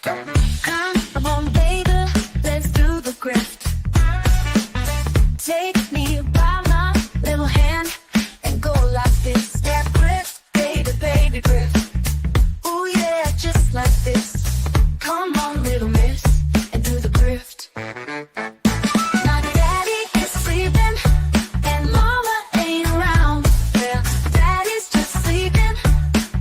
Come on, baby, let's do the grift. Take me by my little hand and go like this. That grift, baby, baby, grift. Oh yeah, just like this. Come on, little miss, and do the grift. My daddy is sleeping, and mama ain't around. Yeah, daddy's just sleeping,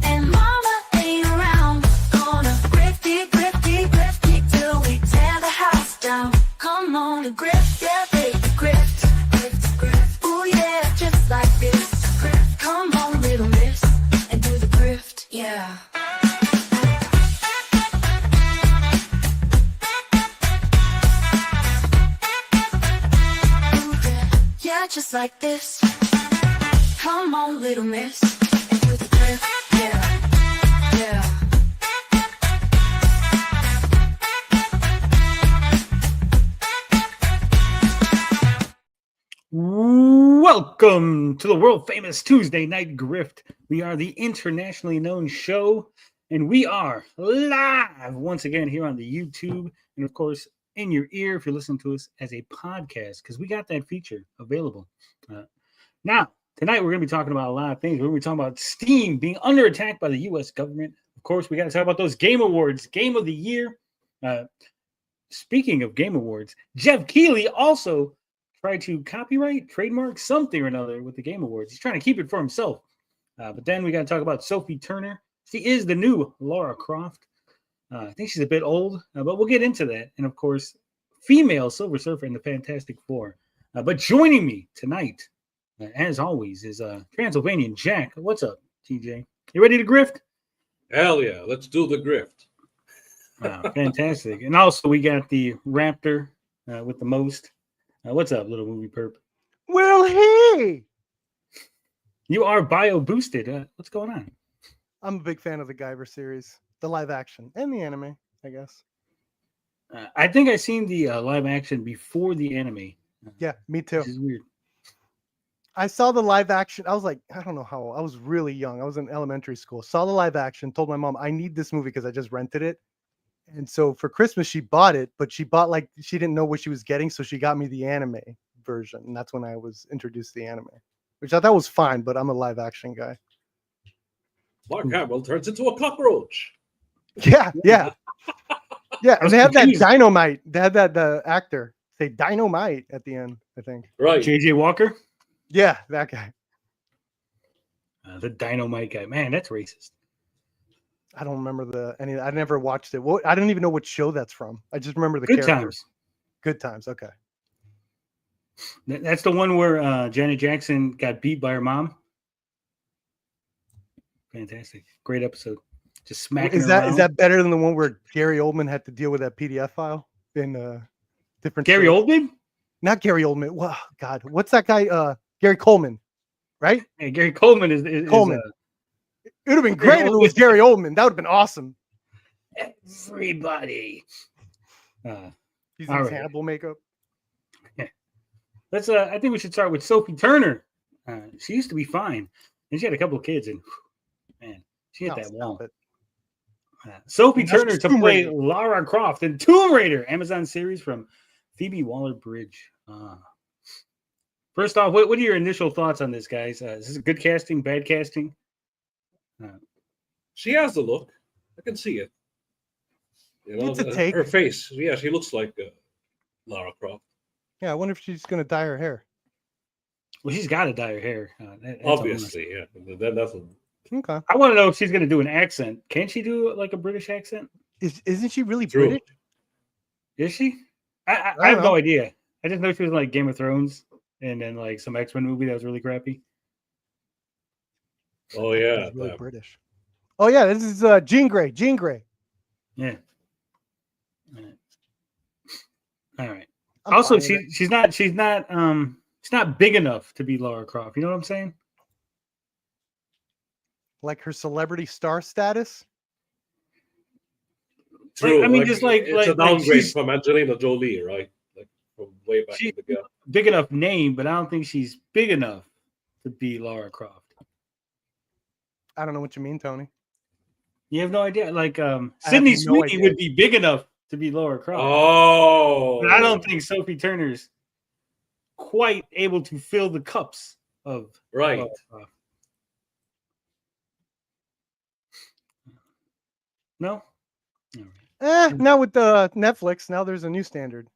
and mama ain't around. Gonna grifty, grifty, grifty till we tear the house down. Come on, the grift, yeah, baby, grift, grift, grift. Oh yeah, just like this. Grift. Come on, little miss, and do the grift, yeah. Yeah, just like this. Come on, little miss, and do the grift, yeah, yeah. Welcome to the world famous Tuesday Night Grift. We are the internationally known show, and we are live once again here on the YouTube, and of course in your ear if you're listening to us as a podcast, because we got that feature available. Now, tonight we're going to be talking about a lot of things. We're going to be talking about Steam being under attack by the U.S. government. Of course, we got to talk about those Game Awards, Game of the Year. Speaking of Game Awards, Geoff Keighley also tried to copyright, trademark something or another with the Game Awards. He's trying to keep it for himself. But then we got to talk about Sophie Turner. She is the new Lara Croft. I think she's a bit old, but we'll get into that. And of course, female Silver Surfer in the Fantastic Four. But joining me tonight, as always, is Transylvanian Jack. What's up, TJ? You ready to grift? Hell yeah, let's do the grift. Fantastic. And also, we got the Raptor with the most. What's up, little movie perp? Well, hey! You are bio boosted. What's going on? I'm a big fan of the Guyver series, the live action, and the anime, I guess. I think I seen the live action before the anime. Yeah, me too. Which is weird. I saw the live action. I was like, I don't know how old. I was really young. I was in elementary school. Saw the live action, told my mom, I need this movie because I just rented it. And so for Christmas, she bought it, but she didn't know what she was getting. So she got me the anime version. And that's when I was introduced to the anime, which I thought was fine, but I'm a live action guy. Mark Hamill turns into a cockroach. Yeah, yeah. Yeah, and they have confused. that dynamite. They had that the actor say dynamite at the end, I think. Right. JJ Walker? Yeah, that guy. The Dynamite guy. Man, that's racist. I don't remember any. I never watched it. I don't even know what show that's from. I just remember the Good character. Times. Good Times. Okay. That's the one where Janet Jackson got beat by her mom. Fantastic. Great episode. Just smacking Is her that around. is that better than the one where Gary Oldman had to deal with that PDF file in different? Gary shows? Oldman? Not Gary Oldman. Wow, God, what's that guy? Gary Coleman, right? Yeah, Gary Coleman is Coleman. It would have been great if it was Gary Oldman. That would have been awesome. everybody. He's all in right. Hannibal makeup. Let's. I think we should start with Sophie Turner. She used to be fine, and she had a couple of kids, and man, she hit Oh, that stop wall. it. Sophie That's Turner to Tomb play Raider. Lara Croft in Tomb Raider, Amazon series from Phoebe Waller-Bridge. First off, what are your initial thoughts on this, guys? Is this good casting, bad casting? She has the look. I can see it. You know, It's a take. her face. Yeah, she looks like Lara Croft. Yeah, I wonder if she's gonna dye her hair. Well, she's got to dye her hair. That's a Obviously, yeah. That's Okay. I want to know if she's going to do an accent. Can she do like a British accent? Isn't she really true. British? Is she? I don't have no know. idea. I just know she was in, like Game of Thrones and then like some X-Men movie that was really crappy. Oh yeah. She's really British. Oh yeah, this is Jean Grey. Jean Grey. Yeah. All right. I'm Also, fine with it. she's not big enough to be Lara Croft. You know what I'm saying? Like her celebrity star status. True. I mean, just like it's a downgrade she's from Angelina Jolie, right? Like from way back in the game. big enough name, but I don't think she's big enough to be Lara Croft. I don't know what you mean, Tony. You have no idea. Like I have Sydney no Sweeney idea. would be big enough to be Laura Croft. Oh, But I don't think Sophie Turner's quite able to fill the cups of Right. Laura Croft. No? All right. Now with the Netflix, now there's a new standard.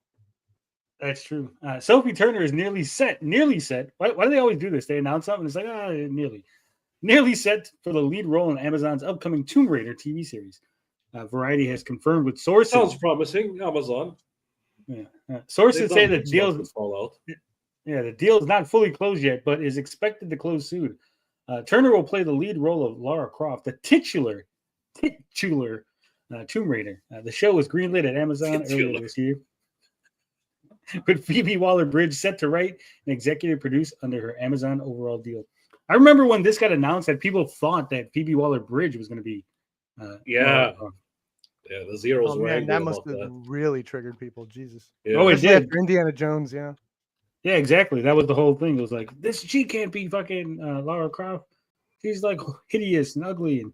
That's true. Sophie Turner is nearly set. Nearly set. Why do they always do this? They announce something. It's like, nearly set for the lead role in Amazon's upcoming Tomb Raider TV series. Variety has confirmed with sources. Sounds promising. Amazon. Yeah. Sources say the They've done deal. stuff with Fallout. Yeah, the deal is not fully closed yet, but is expected to close soon. Turner will play the lead role of Lara Croft, the titular Tomb Raider. The show was greenlit at Amazon earlier this year, with Phoebe Waller-Bridge set to write and executive produce under her Amazon overall deal. I remember when this got announced that people thought that Phoebe Waller-Bridge was going to be. Yeah, the zeros Oh were man, angry that must about have that. really triggered people. Jesus. Yeah. Oh, it Especially did. after Indiana Jones, yeah. Yeah, exactly. That was the whole thing. It was like, she can't be fucking Lara Croft. She's like hideous and ugly. And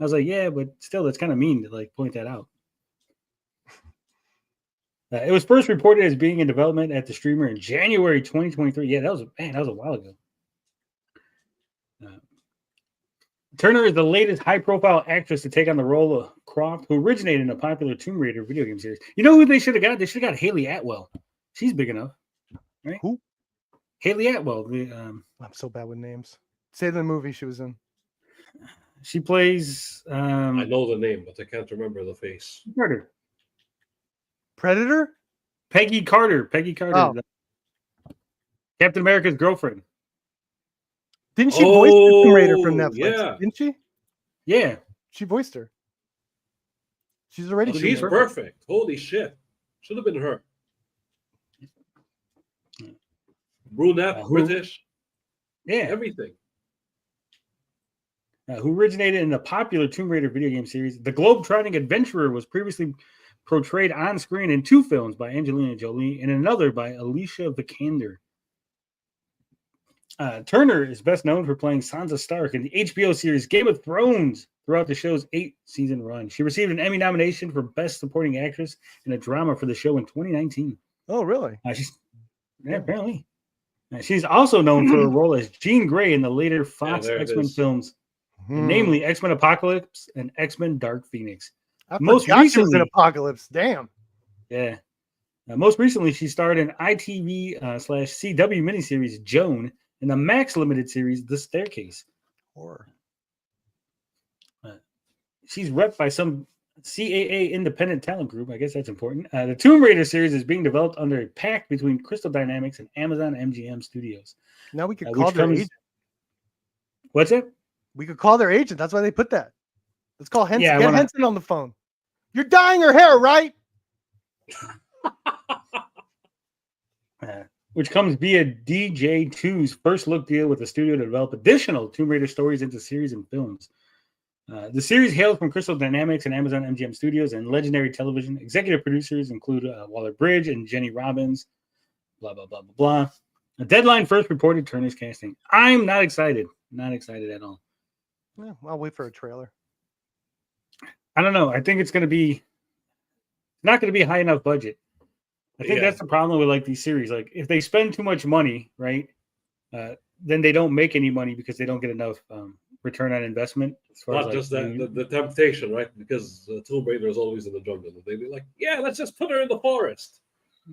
I was like, yeah, but still, that's kind of mean to like point that out. It was first reported as being in development at the streamer in January 2023. Yeah, that was a while ago. Turner is the latest high-profile actress to take on the role of Croft, who originated in a popular Tomb Raider video game series. You know who they should have got? They should have got Haley Atwell. She's big enough, right? Who? Haley Atwell. I'm so bad with names. Say the movie she was in. She plays. I know the name, but I can't remember the face. Carter. Predator? Peggy Carter. Oh. Captain America's girlfriend. Didn't she voice the Tomb Raider from Netflix? Yeah. Didn't she? Yeah. She voiced her. She's already. Oh, she's perfect. Holy shit. Should have been her. Brunette, British. Yeah. Everything. Who originated in the popular Tomb Raider video game series. The globe-trotting adventurer was previously portrayed on screen in 2 films by Angelina Jolie and another by Alicia Vikander. Turner is best known for playing Sansa Stark in the HBO series Game of Thrones throughout the show's 8-season run. She received an Emmy nomination for Best Supporting Actress in a Drama for the show in 2019. Oh, really? Apparently. She's also known for her role as Jean Grey in the later Fox X-Men films, namely X-Men Apocalypse and X-Men Dark Phoenix. Most recently, was in Apocalypse. Damn. Yeah. Most recently, she starred in ITV/CW miniseries Joan in the Max Limited series The Staircase. Horror. She's repped by some CAA independent talent group. I guess that's important. The Tomb Raider series is being developed under a pact between Crystal Dynamics and Amazon MGM Studios. Now we could call their agent. What's it? We could call their agent. That's why they put that. Let's call Henson. Yeah, Get Henson on the phone. You're dyeing her hair, right? Which comes via DJ2's first look deal with the studio to develop additional Tomb Raider stories into series and films. The series hails from Crystal Dynamics and Amazon MGM Studios and Legendary Television. Executive producers include Waller-Bridge and Jenny Robbins. Blah, blah, blah, blah, blah. The Deadline first reported Turner's casting. I'm not excited. Not excited at all. Yeah, I'll wait for a trailer. I don't know. I think it's going to be not going to be a high enough budget. I think that's the problem with like these series. Like if they spend too much money, right, then they don't make any money because they don't get enough return on investment. As far Not as, just like, that, the temptation, right? Because Tomb Raider is always in the jungle. They'd be like, yeah, let's just put her in the forest.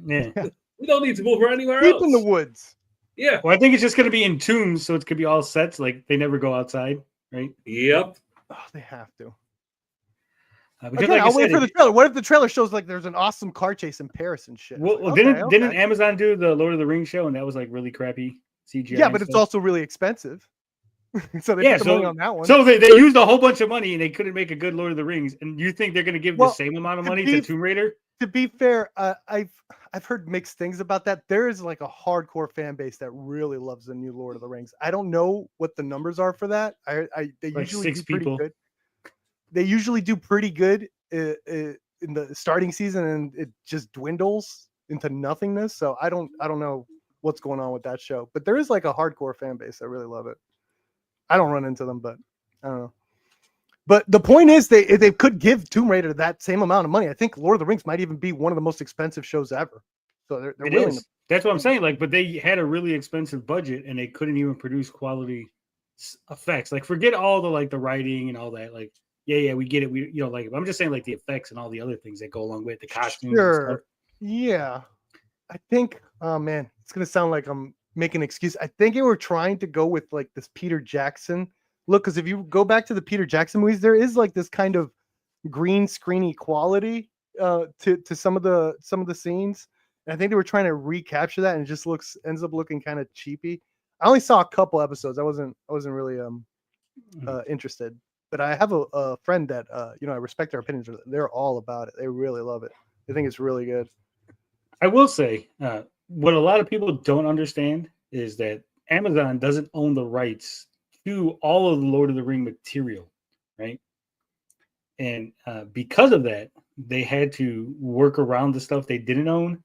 Yeah. We don't need to move her anywhere Deep else. in the woods. Yeah. Well, I think it's just going to be in tombs, so it could be all sets. Like they never go outside, right? Yep. Oh, they have to. Because, Again, like I'll wait for the trailer. What if the trailer shows like there's an awesome car chase in Paris and shit? Well, Like, didn't Amazon do the Lord of the Rings show, and that was like really crappy CGI? Yeah, but it's also really expensive. So they put the money on that one. So they used a whole bunch of money and they couldn't make a good Lord of the Rings. And you think they're going to give the same amount of money to Tomb Raider? To be fair, I've heard mixed things about that. There is like a hardcore fan base that really loves the new Lord of the Rings. I don't know what the numbers are for that. They like usually 6 do pretty people. good. They usually do pretty good in the starting season, and it just dwindles into nothingness. So I don't know what's going on with that show. But there is like a hardcore fan base that really love it. I don't run into them, but I don't know. But the point is, they could give Tomb Raider that same amount of money. I think Lord of the Rings might even be one of the most expensive shows ever. So they're It willing is. That's what I'm saying. Like, but they had a really expensive budget and they couldn't even produce quality effects. Like, forget all the like the writing and all that. Like, yeah, we get it. We, like, I'm just saying like the effects and all the other things that go along with the costumes and stuff. Yeah. I think, oh man, it's gonna sound like I'm making an excuse. I think they were trying to go with like this Peter Jackson look, because if you go back to the Peter Jackson movies, there is like this kind of green screeny quality to some of the scenes. And I think they were trying to recapture that, and it just ends up looking kind of cheapy. I only saw a couple episodes. I wasn't really interested. But I have a friend that I respect their opinions. They're all about it. They really love it. They think it's really good. I will say, what a lot of people don't understand is that Amazon doesn't own the rights to all of the Lord of the Ring material, right? And because of that, they had to work around the stuff they didn't own,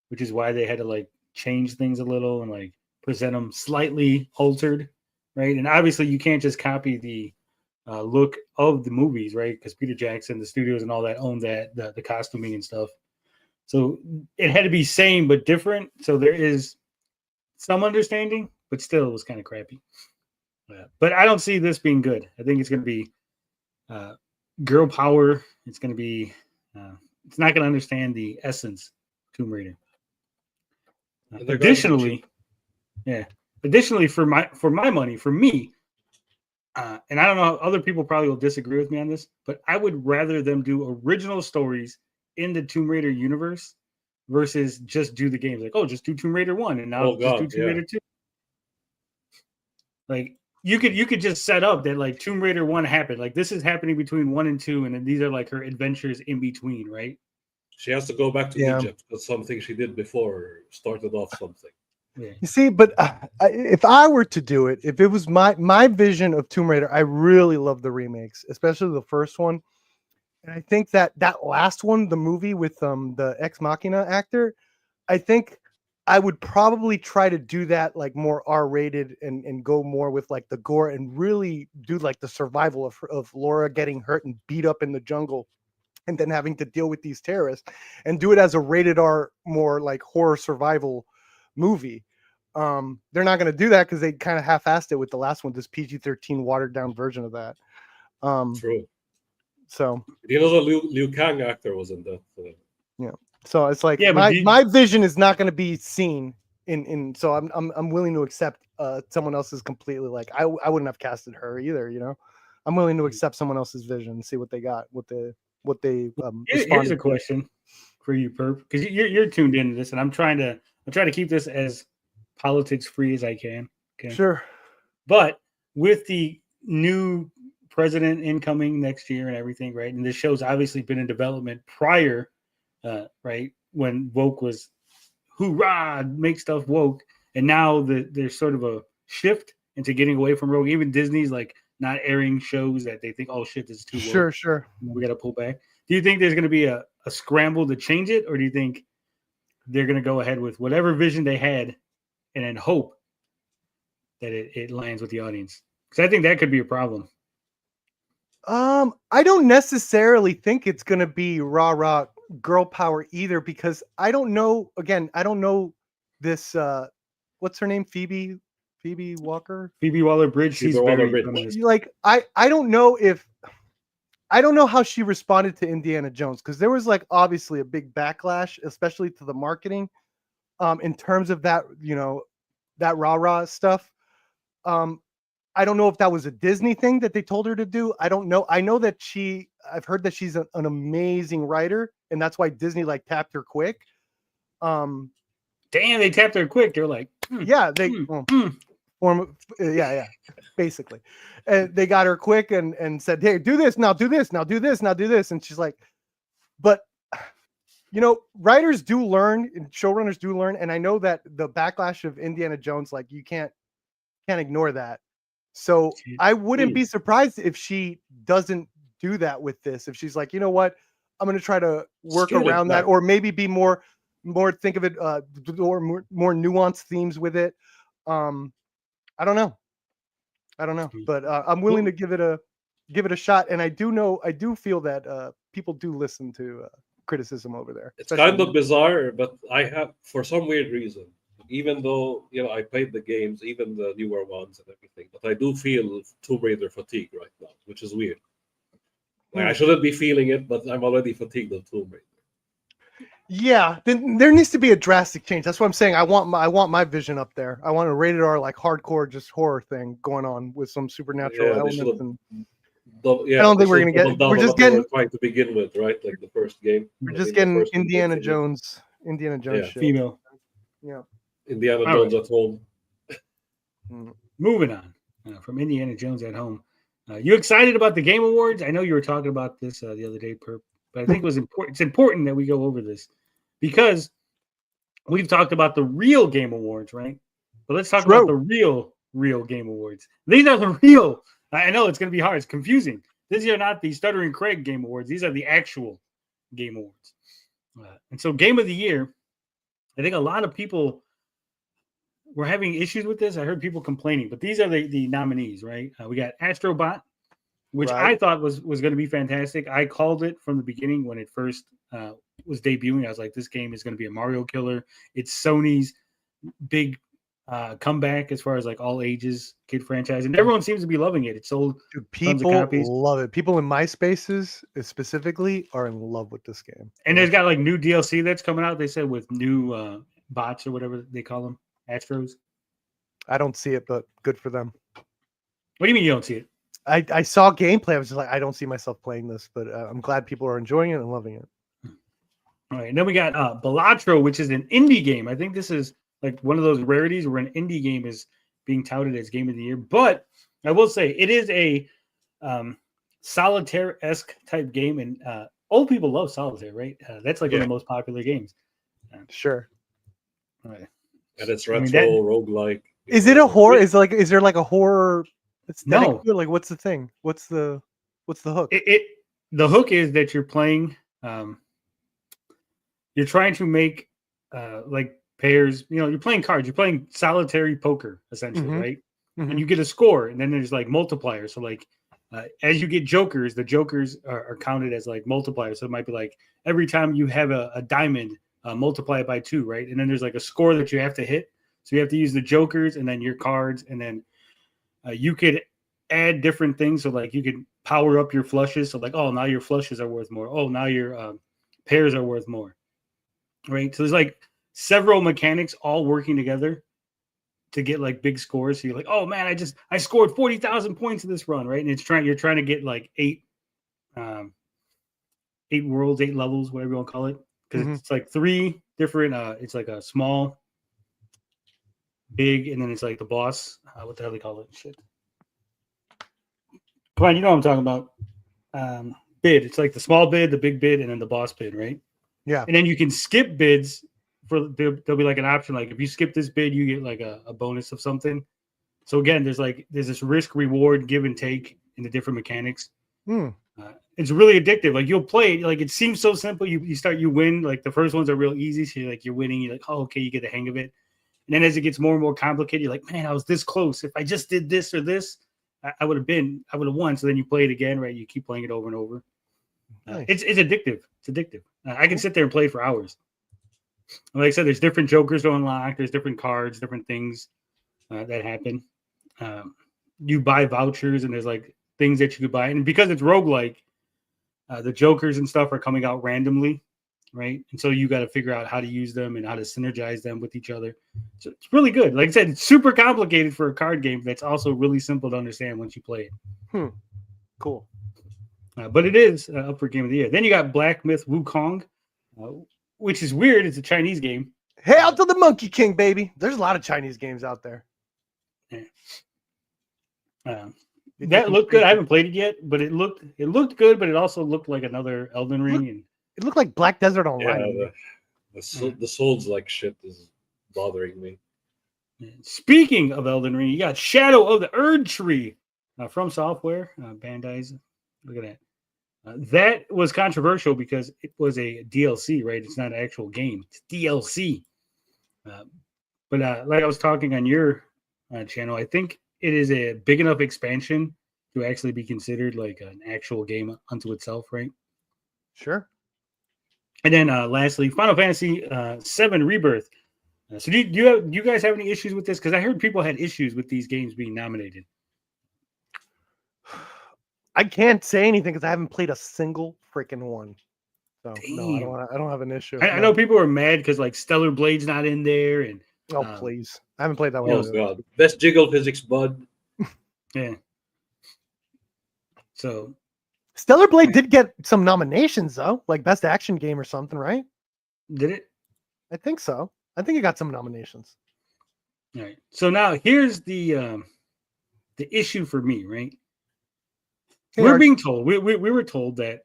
which is why they had to like change things a little and like present them slightly altered, right? And obviously, you can't just copy the look of the movies, right? Because Peter Jackson, the studios, and all that own that the costuming and stuff. So it had to be same but different. So there is some understanding, but still it was kind of crappy. But I don't see this being good. I think it's going to be girl power. It's going to be. It's not going to understand the essence of Tomb Raider. Additionally, for my money, for me, and I don't know, other people probably will disagree with me on this, but I would rather them do original stories in the Tomb Raider universe versus just do the games. Like, just do Tomb Raider 1 and now just do Tomb Raider 2. Like you could just set up that like Tomb Raider 1 happened. Like this is happening between 1 and 2, and then these are like her adventures in between, right? She has to go back to Egypt. That's something she did before, started off something. Yeah. You see, but if I were to do it, if it was my vision of Tomb Raider, I really love the remakes, especially the first one. And I think that last one, the movie with the Ex Machina actor, I think I would probably try to do that like more R-rated and go more with like the gore and really do like the survival of Laura getting hurt and beat up in the jungle and then having to deal with these terrorists, and do it as a rated R, more like horror survival movie. They're not going to do that because they kind of half-assed it with the last one, this PG-13 watered down version of that. True. So the Liu Kang actor was in that. Yeah. So it's like my vision is not going to be seen in. So I'm willing to accept someone else's completely. Like I wouldn't have casted her either. I'm willing to accept someone else's vision and see what they got, what they. Here's a question for you, Perp, because you're tuned into this, and I'm trying to keep this as politics free as I can. Okay. Sure. But with the new president incoming next year and everything, right? And this show's obviously been in development prior, right? When woke was hoorah, make stuff woke. And now there's sort of a shift into getting away from woke. Even Disney's like not airing shows that they think, oh shit, this is too woke. Sure. We got to pull back. Do you think there's going to be a scramble to change it? Or do you think they're going to go ahead with whatever vision they had and then hope that it lands with the audience? Because I think that could be a problem. I don't necessarily think it's gonna be rah girl power either, because I don't know. Again, I don't know this. What's her name? Phoebe Walker. Phoebe Waller-Bridge. She's very like I don't know how she responded to Indiana Jones, because there was like obviously a big backlash, especially to the marketing, in terms of that that rah stuff. I don't know if that was a Disney thing that they told her to do. I don't know. I know that I've heard that she's an amazing writer, and that's why Disney like tapped her quick. Damn, they tapped her quick. They're like, basically. And they got her quick and said, hey, do this, now do this, now do this, now do this. And she's like, but writers do learn and showrunners do learn. And I know that the backlash of Indiana Jones, like you can't ignore that. So I wouldn't be surprised if she doesn't do that with this. If she's like, you know what, I'm going to try to work around that, or maybe be more think of it, or more nuanced themes with it. I don't know, but I'm willing to give it a give it a shot. And I do feel that people do listen to criticism over there. It's kind of bizarre, but I have, for some weird reason, even though I played the games, even the newer ones and everything, but I do feel Tomb Raider fatigue right now, which is weird. Like, I shouldn't be feeling it, but I'm already fatigued of Tomb Raider. Yeah, then there needs to be a drastic change. That's what I'm saying. I want my vision up there. I want a rated R, like hardcore, just horror thing going on with some supernatural elements. And I don't think we're gonna get. We're just getting trying to begin with, right? Like the first game. We're just getting Indiana Jones shit. Female. Yeah. Indiana Jones at home. Moving on from Indiana Jones at home. You excited about the Game Awards? I know you were talking about this the other day, Perp, but I think it was important. It's important that we go over this because we've talked about the real Game Awards, right? But let's talk about the real Game Awards. These are the real. I know it's going to be hard. It's confusing. These are not the Stuttering Craig Game Awards. These are the actual Game Awards. And so Game of the Year, I think a lot of people were having issues with this. I heard people complaining, but these are the nominees, right? We got Astrobot, which I thought was going to be fantastic. I called it from the beginning when it first was debuting. I was like, this game is going to be a Mario killer. It's Sony's big comeback as far as like all ages kid franchise, and everyone seems to be loving it. It sold tons of copies. People love it. People in my spaces specifically are in love with this game. And there's got like new DLC that's coming out. They said with new bots or whatever they call them, Astros. I don't see it, but good for them. What do you mean you don't see it? I saw gameplay. I was just like, I don't see myself playing this, but I'm glad people are enjoying it and loving it. All right, and then we got Balatro, which is an indie game. I think this is like one of those rarities where an indie game is being touted as Game of the Year. But I will say it is a solitaire-esque type game, and old people love solitaire, right? That's like one of the most popular games. Sure. All right. And it's retro, roguelike. Is it a horror? Is there like a horror? No. Like, what's the thing? What's the hook? The hook is that you're playing. You're trying to make like pairs. You're playing cards. You're playing solitary poker essentially, right? Mm-hmm. And you get a score, and then there's like multipliers. So like as you get jokers, the jokers are counted as like multipliers. So it might be like every time you have a diamond, multiply it by 2, right? And then there's like a score that you have to hit. So you have to use the jokers and then your cards, and then you could add different things. So like you could power up your flushes. So like, oh, now your flushes are worth more. Oh, now your pairs are worth more, right? So there's like several mechanics all working together to get like big scores. So you're like, oh man, I scored 40,000 points in this run, right? And you're trying to get like 8 worlds, 8 levels, whatever you want to call it, because it's like 3 different. It's like a small, big, and then it's like the boss. What the hell they call it? Shit. Come on, you know what I'm talking about. Bid. It's like the small bid, the big bid, and then the boss bid, right? Yeah. And then you can skip bids. There'll be like an option, like if you skip this bid, you get like a bonus of something. So again, there's this risk reward give and take in the different mechanics. It's really addictive. Like you'll play it, like it seems so simple. You win. Like the first ones are real easy. So you're winning. You're like, oh, okay, you get the hang of it. And then as it gets more and more complicated, you're like, man, I was this close. If I just did this or this, I would have won. So then you play it again, right? You keep playing it over and over. Nice. It's addictive. It's addictive. I can sit there and play for hours. Like I said, there's different jokers to unlock. There's different cards, different things that happen. You buy vouchers, and there's like things that you could buy. And because it's roguelike, the jokers and stuff are coming out randomly, right? And so you got to figure out how to use them and how to synergize them with each other. So it's really good. Like I said, it's super complicated for a card game that's also really simple to understand once you play it. Cool. But it is up for Game of the Year. Then you got Black Myth Wukong, which is weird. It's a Chinese game. Hail to the Monkey King, baby. There's a lot of Chinese games out there. Yeah. That looked good. I haven't played it yet, but it looked good, but it also looked like another Elden Ring. And it looked like Black Desert Online. Yeah, the Souls like shit is bothering me. Speaking of Elden Ring, you got Shadow of the Erd Tree from Software, Bandai's. Look at that. That was controversial because it was a DLC, right? It's not an actual game. It's DLC. But like I was talking on your channel, I think it is a big enough expansion to actually be considered like an actual game unto itself, right? Sure. And then lastly, Final Fantasy VII Rebirth. So do you guys have any issues with this? Because I heard people had issues with these games being nominated. I can't say anything because I haven't played a single freaking one. So no, I Damn. don't have an issue. I know people are mad because like Stellar Blade's not in there, and Oh please, I haven't played that one. Oh either. god, best jiggle physics, bud. yeah. So Stellar Blade did get some nominations though, like best action game or something, right? did it? I think so. I think it got some nominations. All right. So now here's the issue for me, right? Hey, We're Art, being told we were told that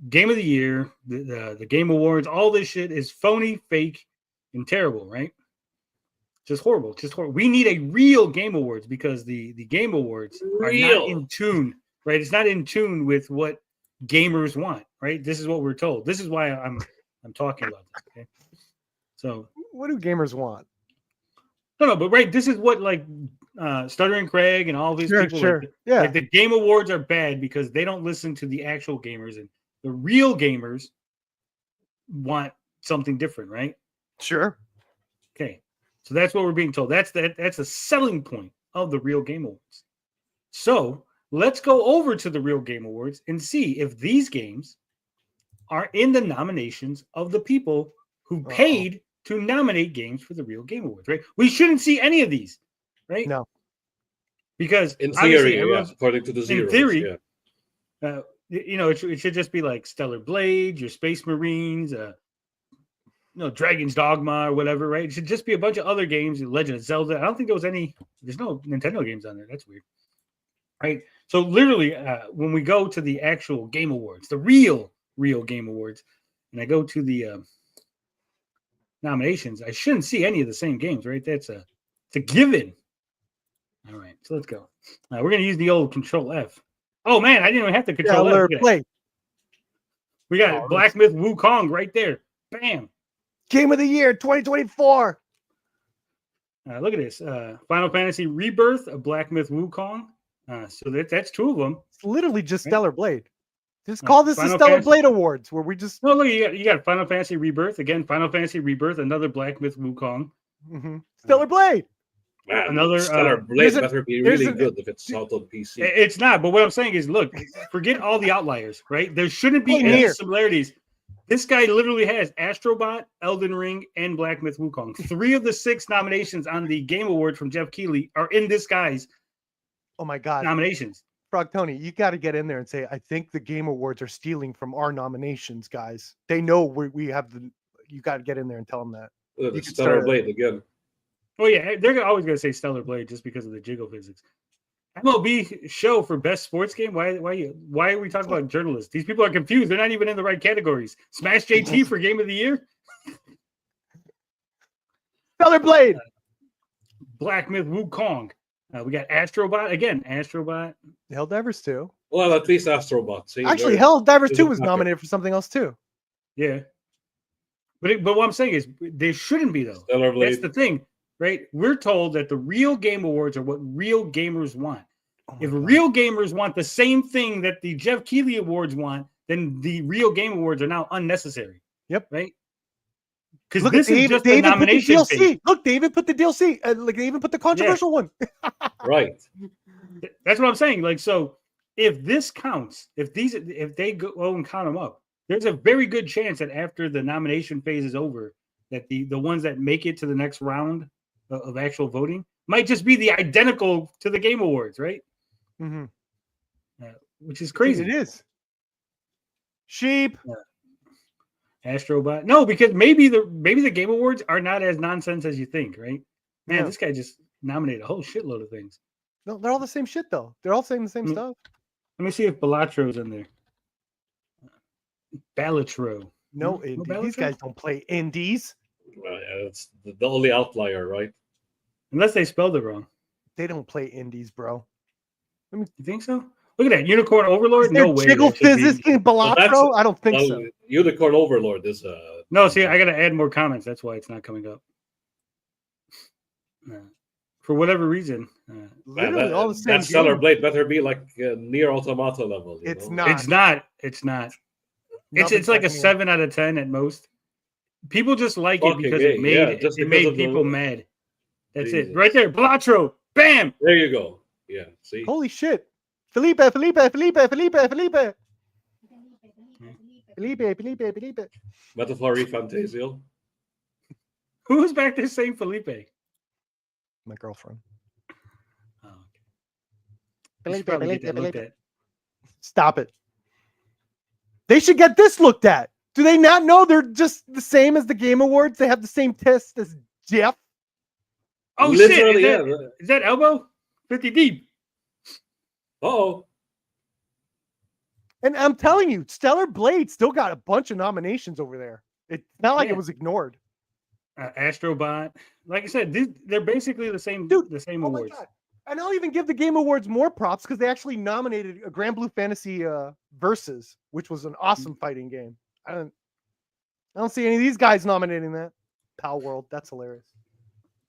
Game of the Year, the Game Awards, all this shit is phony, fake, and terrible, right? Just horrible, just horrible. We need a real Game Awards because the Game Awards are not in tune, right? It's not in tune with what gamers want, right? This is what we're told. This is why I'm talking about this. Okay, so what do gamers want? no, but right, this is what like Stuttering Craig and all these people. Sure. Like, Yeah. like the Game Awards are bad because they don't listen to the actual gamers, and the real gamers want something different, right? Sure. Okay, so that's what we're being told. That's a selling point of the Real Game Awards. So let's go over to the Real Game Awards and see if these games are in the nominations of the people who paid to nominate games for the Real Game Awards, right? We shouldn't see any of these, right? No. Because In obviously theory, yeah, according to the zeros, theory, yeah. it should just be like Stellar Blade, your Space Marines, Dragon's Dogma or whatever, right? It should just be a bunch of other games, Legend of Zelda. I don't think there's no Nintendo games on there. That's weird, right? So literally, when we go to the actual Game Awards, the real Game Awards, and I go to the nominations, I shouldn't see any of the same games, right? It's a given. All right, so let's go. We're going to use the old Control F. Oh, man, I didn't even have to Control F. Play. We got Black Myth Wukong right there. Bam. Game of the Year 2024. Look at this. Final Fantasy Rebirth of Black Myth Wukong. So that's two of them. It's literally just Right. Stellar Blade. Just call this the Stellar Blade Awards, where we just. No, look, you got Final Fantasy Rebirth. Again, Final Fantasy Rebirth, another Black Myth Wukong. Stellar Blade. Man, Another, Stellar Blade better be really good if it's out on PC. It's not, but what I'm saying is, look, forget all the outliers, right? There shouldn't be any similarities. This guy literally has Astrobot, Elden Ring, and Black Myth Wukong. 3 of the 6 nominations on the Game Award from Geoff Keighley are in this guy's nominations. Frog Tony, you got to get in there and say, I think the Game Awards are stealing from our nominations, guys. They know we have the. You got to get in there and tell them that. The Stellar Blade again. Oh yeah, they're always going to say Stellar Blade just because of the jiggle physics. MLB show for best sports game. Why are we talking about journalists? These people are confused. They're not even in the right categories. Smash JT for Game of the Year. Stellar Blade. Black Myth Wukong. We got Astrobot again. Astrobot. Helldivers 2. Well, at least Astrobot. See, actually, Helldivers 2 was nominated for something else too. Yeah, but what I'm saying is they shouldn't be though. Stellar Blade. That's the thing, right? We're told that the real Game Awards are what real gamers want. If real gamers want the same thing that the Geoff Keighley Awards want, then the real Game Awards are now unnecessary. Yep. Right? Because this is just the nomination DLC. page. Look, David put the DLC. Like they even put the controversial one. Right. That's what I'm saying. Like, so if this counts, if they go and count them up, there's a very good chance that after the nomination phase is over, that the ones that make it to the next round of actual voting might just be the identical to the Game Awards, right? Mm-hmm. Which is crazy. It is. Sheep. Astrobot. No, because maybe the Game Awards are not as nonsense as you think, right? Man, this guy just nominated a whole shitload of things. No, they're all the same shit though. They're all saying the same stuff. Let me see if Balattro's in there. Balatro. No, these guys don't play indies. It's the only outlier, right? Unless they spelled it wrong. They don't play indies, bro. You think so? Look at that. Unicorn Overlord? No way. Jiggle physics in Balatro? I don't think so. Unicorn Overlord is No, see, I got to add more comments. That's why it's not coming up. for whatever reason. Literally all the same. That Stellar game. Blade better be like near Automata level. You It's know? not. It's not. It's not. Nothing It's like a fucking 7 out of 10 at most. People just like it Fucking because A, yeah, just it because made of the- people mad. That's it. Jesus. Right there. Blatro. Bam. There you go. Yeah, see? Holy shit. Felipe. Metaphor Fantasio. Who's back there saying Felipe? My girlfriend. Oh, okay. You should probably get that looked at. Stop it. They should get this looked at. Do they not know they're just the same as the Game Awards? They have the same test as Geoff. Oh Literally, shit! yeah. Is that elbow? 50 deep. Oh, And I'm telling you, Stellar Blade still got a bunch of nominations over there. It's not like Yeah. it was ignored. Astrobot. Like I said, they're basically the same. Dude, the same Oh my awards. God. And I'll even give the Game Awards more props because they actually nominated a Grand Blue Fantasy Versus, which was an awesome fighting game. I don't see any of these guys nominating that. Pal World, that's hilarious.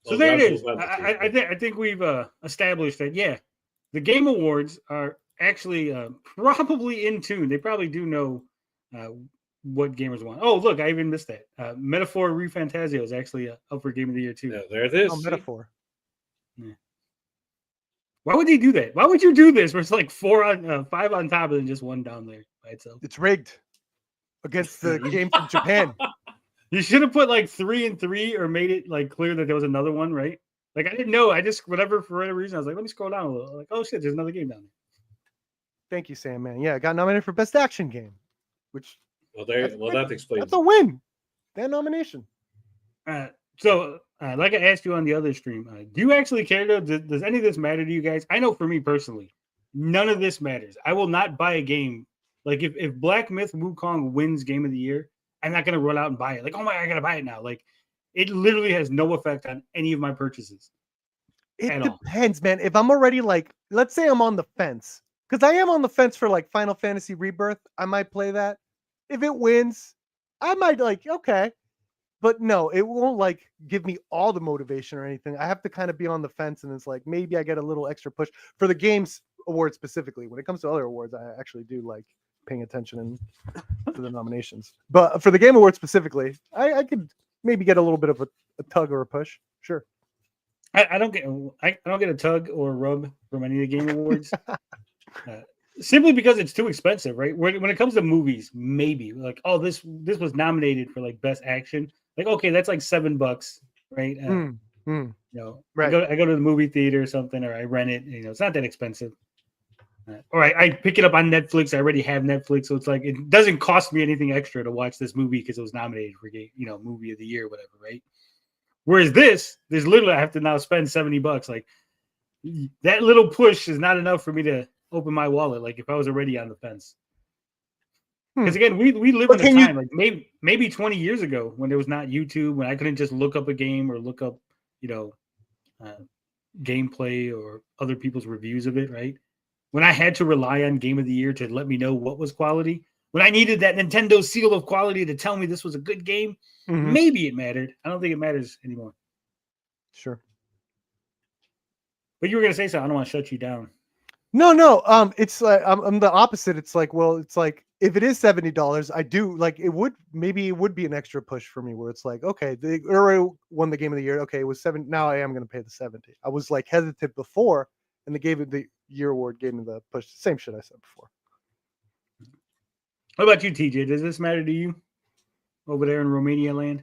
So Oh, there it Grand is. Blue Fantasy. I think we've established that. Yeah, the Game Awards are actually probably in tune. They probably do know what gamers want. Oh, look, I even missed that. Metaphor Refantasio is actually up for Game of the Year too. Yeah, there it is. Oh, see? metaphor. Why would they do that? Why would you do this? Where it's like 5 on top and then just 1 down there by itself. It's rigged against the game from Japan. You should have put like 3 and 3 or made it like clear that there was another one, right? Like I didn't know. I just for whatever reason I was like, let me scroll down a little. Like, oh shit, there's another game down there. Thank you, Sam, man. Yeah, I got nominated for Best Action Game, which Well, That's that explains. that's a win. That nomination. So, like I asked you on the other stream, do you actually care though? Does any of this matter to you guys? I know for me personally, none of this matters. I will not buy a game. Like if Black Myth Wukong wins Game of the Year, I'm not gonna run out and buy it. Like, oh my, I gotta buy it now. Like, it literally has no effect on any of my purchases. It At all. depends, man. If I'm already like, let's say I'm on the fence, because I am on the fence for like Final Fantasy Rebirth, I might play that. If it wins, I might like, okay. But no, it won't like give me all the motivation or anything. I have to kind of be on the fence, and it's like maybe I get a little extra push for the games award specifically. When it comes to other awards, I actually do like paying attention to the nominations. But for the game award specifically, I could maybe get a little bit of a tug or a push. Sure. I don't get a tug or a rub from any of the Game Awards. Simply because it's too expensive, right? When it comes to movies, maybe like, oh, this was nominated for like Best Action. Like, okay, that's like $7, right? You know, Right. I go to the movie theater or something, or I rent it. You know, it's not that expensive. Or I pick it up on Netflix. I already have Netflix, so it's like it doesn't cost me anything extra to watch this movie because it was nominated for movie of the year, or whatever, right? Whereas there's literally I have to now spend $70. Like that little push is not enough for me to open my wallet. Like if I was already on the fence. Because again, we live But in a can time like maybe 20 years ago when there was not YouTube, when I couldn't just look up a game or look up, gameplay or other people's reviews of it, right? When I had to rely on Game of the Year to let me know what was quality, when I needed that Nintendo seal of quality to tell me this was a good game, maybe it mattered. I don't think it matters anymore. Sure. But you were gonna say something. I don't want to shut you down. No. It's like I'm the opposite. It's like, well, it's like if it is $70, I do like it would be an extra push for me where it's like, okay, they already won the Game of the Year. Okay, it was $7. Now I am going to pay the $70. I was like hesitant before, and they gave it the year award, gave me the push. Same shit I said before. What about you, TJ? Does this matter to you over there in Romania land?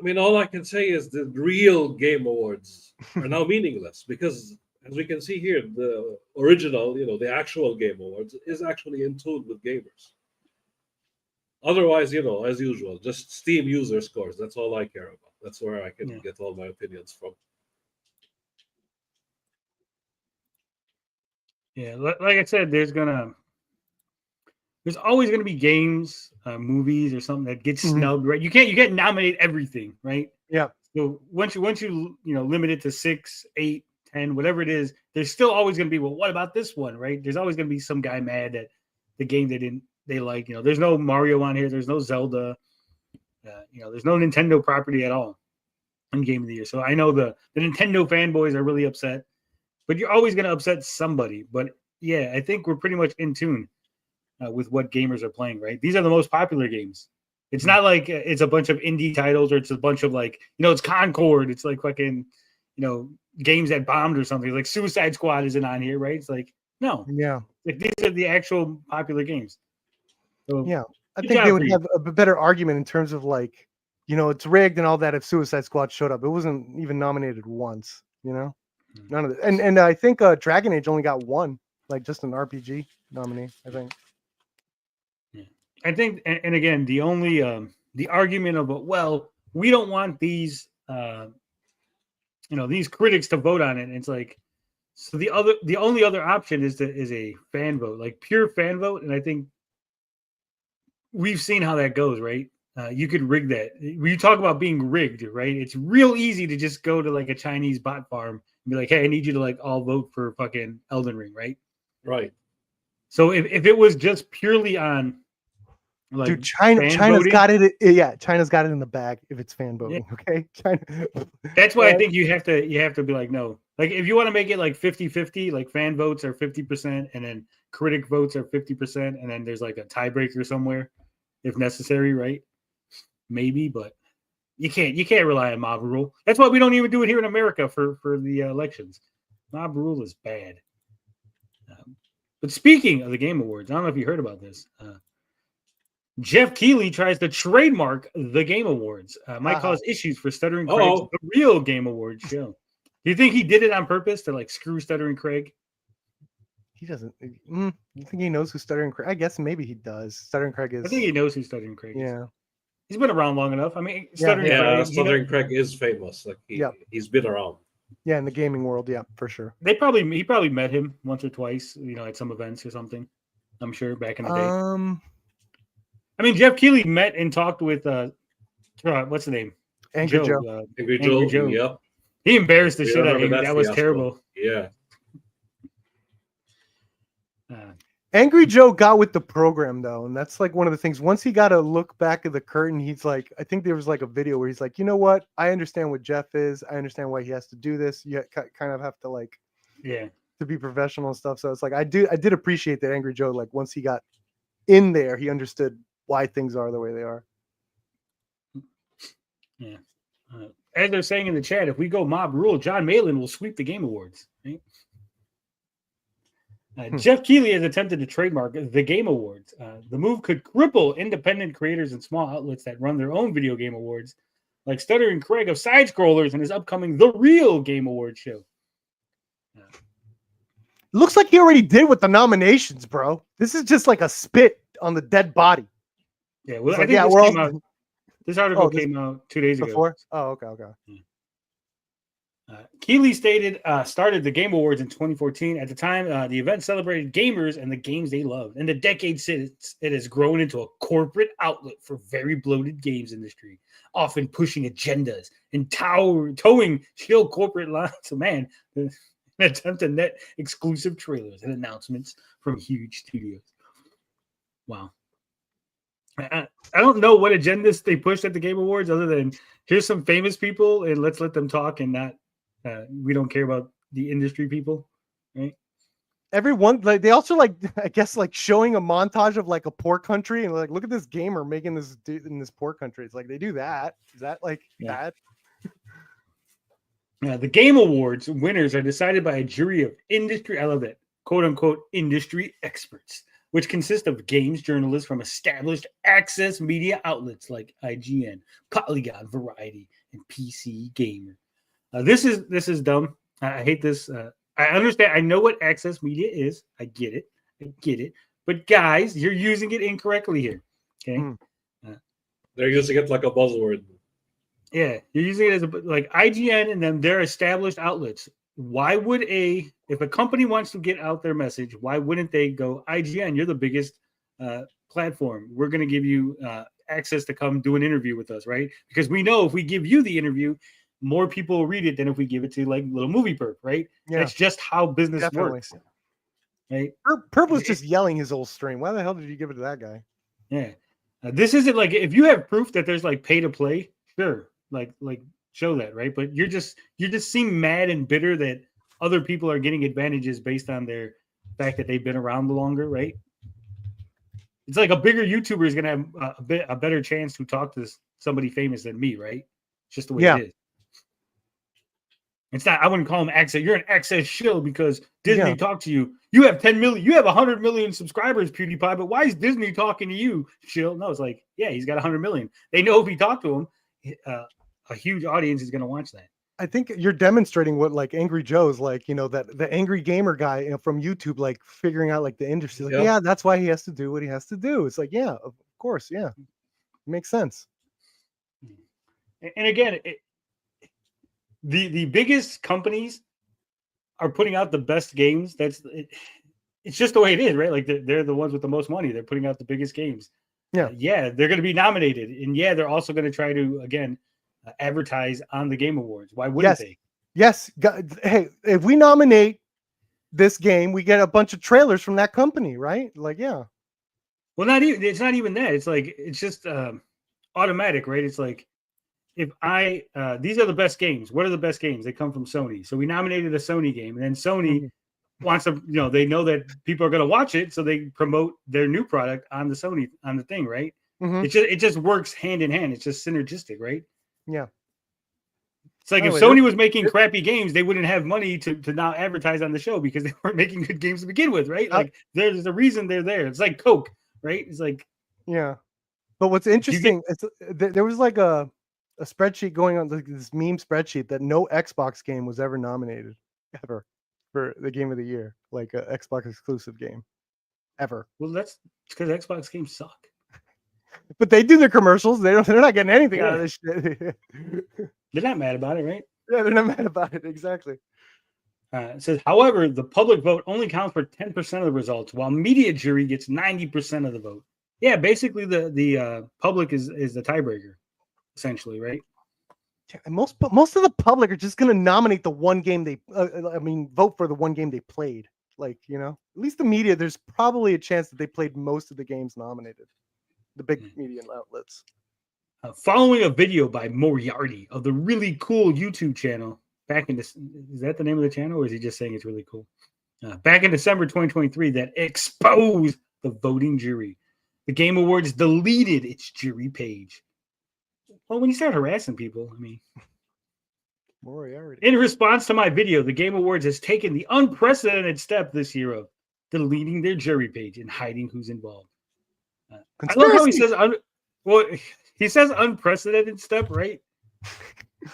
I mean, all I can say is the real Game Awards are now meaningless because, as we can see here, the original, the actual Game Awards is actually in tune with gamers. Otherwise, as usual, just Steam user scores. That's all I care about. That's where I can get all my opinions from. Yeah, like I said, there's always gonna be games, movies, or something that gets snubbed, right? You can't nominate everything, right? Yeah. So once you limit it to 6, 8, 10, whatever it is, there's still always gonna be, well, what about this one, right? There's always gonna be some guy mad at the game they like. There's no Mario on here, there's no Zelda, there's no Nintendo property at all. in Game of the Year. So I know the Nintendo fanboys are really upset, but you're always going to upset somebody. But yeah, I think we're pretty much in tune with what gamers are playing, right? These are the most popular games. It's not like it's a bunch of indie titles or it's a bunch of like, it's Concord. It's like fucking, games that bombed or something. Like Suicide Squad isn't on here, right? It's like, no. Yeah. Like these are the actual popular games. So, yeah. I good think job they for would you. have a better argument in terms of like, it's rigged and all that if Suicide Squad showed up. It wasn't even nominated once, None of it. And I think Dragon Age only got one, like just an RPG nominee, I think. Yeah. I think, and again, the only the argument of we don't want these these critics to vote on it. And it's like, so the only other option is a fan vote, like pure fan vote. And I think we've seen how that goes, right? You could rig that. When you talk about being rigged, right? It's real easy to just go to like a Chinese bot farm and be like, hey, I need you to like all vote for fucking Elden Ring, right? Right. So if it was just purely on like dude, China's voting, got it. Yeah, China's got it in the bag if it's fan voting. Yeah. Okay, China. That's why I think you have to be like, no, like if you want to make it like 50-50, like fan votes are 50% and then critic votes are 50%, and then there's like a tiebreaker somewhere if necessary, right? Maybe, but you can't rely on mob rule. That's why we don't even do it here in America for the elections. Mob rule is bad. But speaking of the Game Awards, I don't know if you heard about this. Geoff Keighley tries to trademark the Game Awards. Might cause issues for Stuttering Craig's The Real Game Awards show. Do you think he did it on purpose to like screw Stuttering Craig? He doesn't. You think he knows who Stuttering Craig? I guess maybe he does. Stuttering Craig is. I think he knows who Stuttering Craig is. Yeah. He's been around long enough. I mean, Stuttering Craig is famous. Like he's been around. Yeah, in the gaming world, yeah, for sure. He probably met him once or twice, at some events or something. I'm sure back in the day. I mean, Geoff Keighley met and talked with what's the name? Angry Joe. Angry Joe. Yep. He embarrassed the shit out of him. That was terrible. Yeah. Angry Joe got with the program though, and that's like one of the things. Once he got to look back at the curtain, he's like, I think there was like a video where he's like, you know what? I understand what Geoff is. I understand why he has to do this. You kind of have to like, to be professional and stuff. So it's like I did appreciate that Angry Joe, like once he got in there, he understood why things are the way they are. Yeah. As they're saying in the chat, if we go mob rule, John Malin will sweep the Game Awards. Right? Geoff Keighley has attempted to trademark the Game Awards. The move could cripple independent creators and small outlets that run their own video game awards, like Stuttering Craig of Side Scrollers and his upcoming The Real Game Awards show. Looks like he already did with the nominations, bro. This is just like a spit on the dead body. Yeah, well, I think this article came out 2 days ago. Before? Oh, okay. Keighley started the Game Awards in 2014. At the time, the event celebrated gamers and the games they loved. In the decades since, it has grown into a corporate outlet for very bloated games industry, often pushing agendas and towing chill corporate lines. So, man, an attempt to net exclusive trailers and announcements from huge studios. Wow. I don't know what agendas they pushed at the Game Awards other than here's some famous people and let's let them talk and not we don't care about the industry people, right? Everyone, like, they also like, I guess, like showing a montage of like a poor country and like, look at this gamer making this in this poor country. It's like they do that. Is that like bad? The Game Awards winners are decided by a jury of industry, I love that, quote unquote, industry experts, which consist of games journalists from established access media outlets like IGN, Polygon, Variety, and PC Gamer. This is dumb. I hate this. I understand. I know what access media is. I get it. But guys, you're using it incorrectly here. Okay. They're using it like a buzzword. Yeah, you're using it as like IGN and then they're established outlets. Why would if a company wants to get out their message, why wouldn't they go, IGN, you're the biggest platform. We're going to give you access to come do an interview with us, right? Because we know if we give you the interview, more people will read it than if we give it to like little movie perp, right? Yeah. That's just how business works. Right? Perp was just yelling his old stream. Why the hell did you give it to that guy? Yeah. This isn't like if you have proof that there's like pay to play, sure. Like show that, right? But you just seem mad and bitter that other people are getting advantages based on their fact that they've been around longer, right? It's like a bigger YouTuber is gonna have a better chance to talk to somebody famous than me, right? It's just the way it is. It's not. I wouldn't call him access. You're an access shill because Disney talked to you. You have 10 million. You have 100 million subscribers, PewDiePie. But why is Disney talking to you, shill? No, it's like, yeah, he's got 100 million. They know if he talked to him, a huge audience is going to watch that. I think you're demonstrating what like Angry Joe's like, you know, that the angry gamer guy, you know, from YouTube, like figuring out like the industry. Like, yeah, that's why he has to do what he has to do. It's like, yeah, of course, yeah, it makes sense. And again, the biggest companies are putting out the best games. It's just the way it is, right? Like they're the ones with the most money. They're putting out the biggest games. Yeah, they're going to be nominated, and yeah, they're also going to try to again advertise on the Game Awards. Why wouldn't they? Yes. Hey, if we nominate this game, we get a bunch of trailers from that company, right? Like, yeah. Well, it's not even that. It's like it's just automatic, right? It's like if these are the best games. What are the best games? They come from Sony. So we nominated a Sony game, and then Sony wants to, you know, they know that people are going to watch it, so they promote their new product on the Sony on the thing, right? It just works hand in hand. It's just synergistic, right? Yeah. It's like if Sony was making crappy games, they wouldn't have money to now advertise on the show because they weren't making good games to begin with, right? Like there's a reason they're there. It's like Coke, right? It's like, yeah. But what's interesting is there was like a spreadsheet going on, like this meme spreadsheet that no Xbox game was ever nominated ever for the game of the year, like an Xbox exclusive game ever. Well, that's because Xbox games suck. But they do their commercials. They're not getting anything out of this shit. They're not mad about it, right? Yeah, they're not mad about it. Exactly. It says, however, the public vote only counts for 10% of the results, while media jury gets 90% of the vote. Yeah, basically the public is the tiebreaker, essentially, right? Yeah, and most of the public are just going to nominate the one game they, vote for the one game they played. Like, you know, at least the media, there's probably a chance that they played most of the games nominated. The big media outlets. Following a video by Moriarty of the really cool YouTube channel back in this, is that the name of the channel, or is he just saying it's really cool? Back in December 2023, that exposed the voting jury. The Game Awards deleted its jury page. Well, when you start harassing people, I mean, Moriarty. In response to my video, the Game Awards has taken the unprecedented step this year of deleting their jury page and hiding who's involved. I love how he says, he says unprecedented step, right?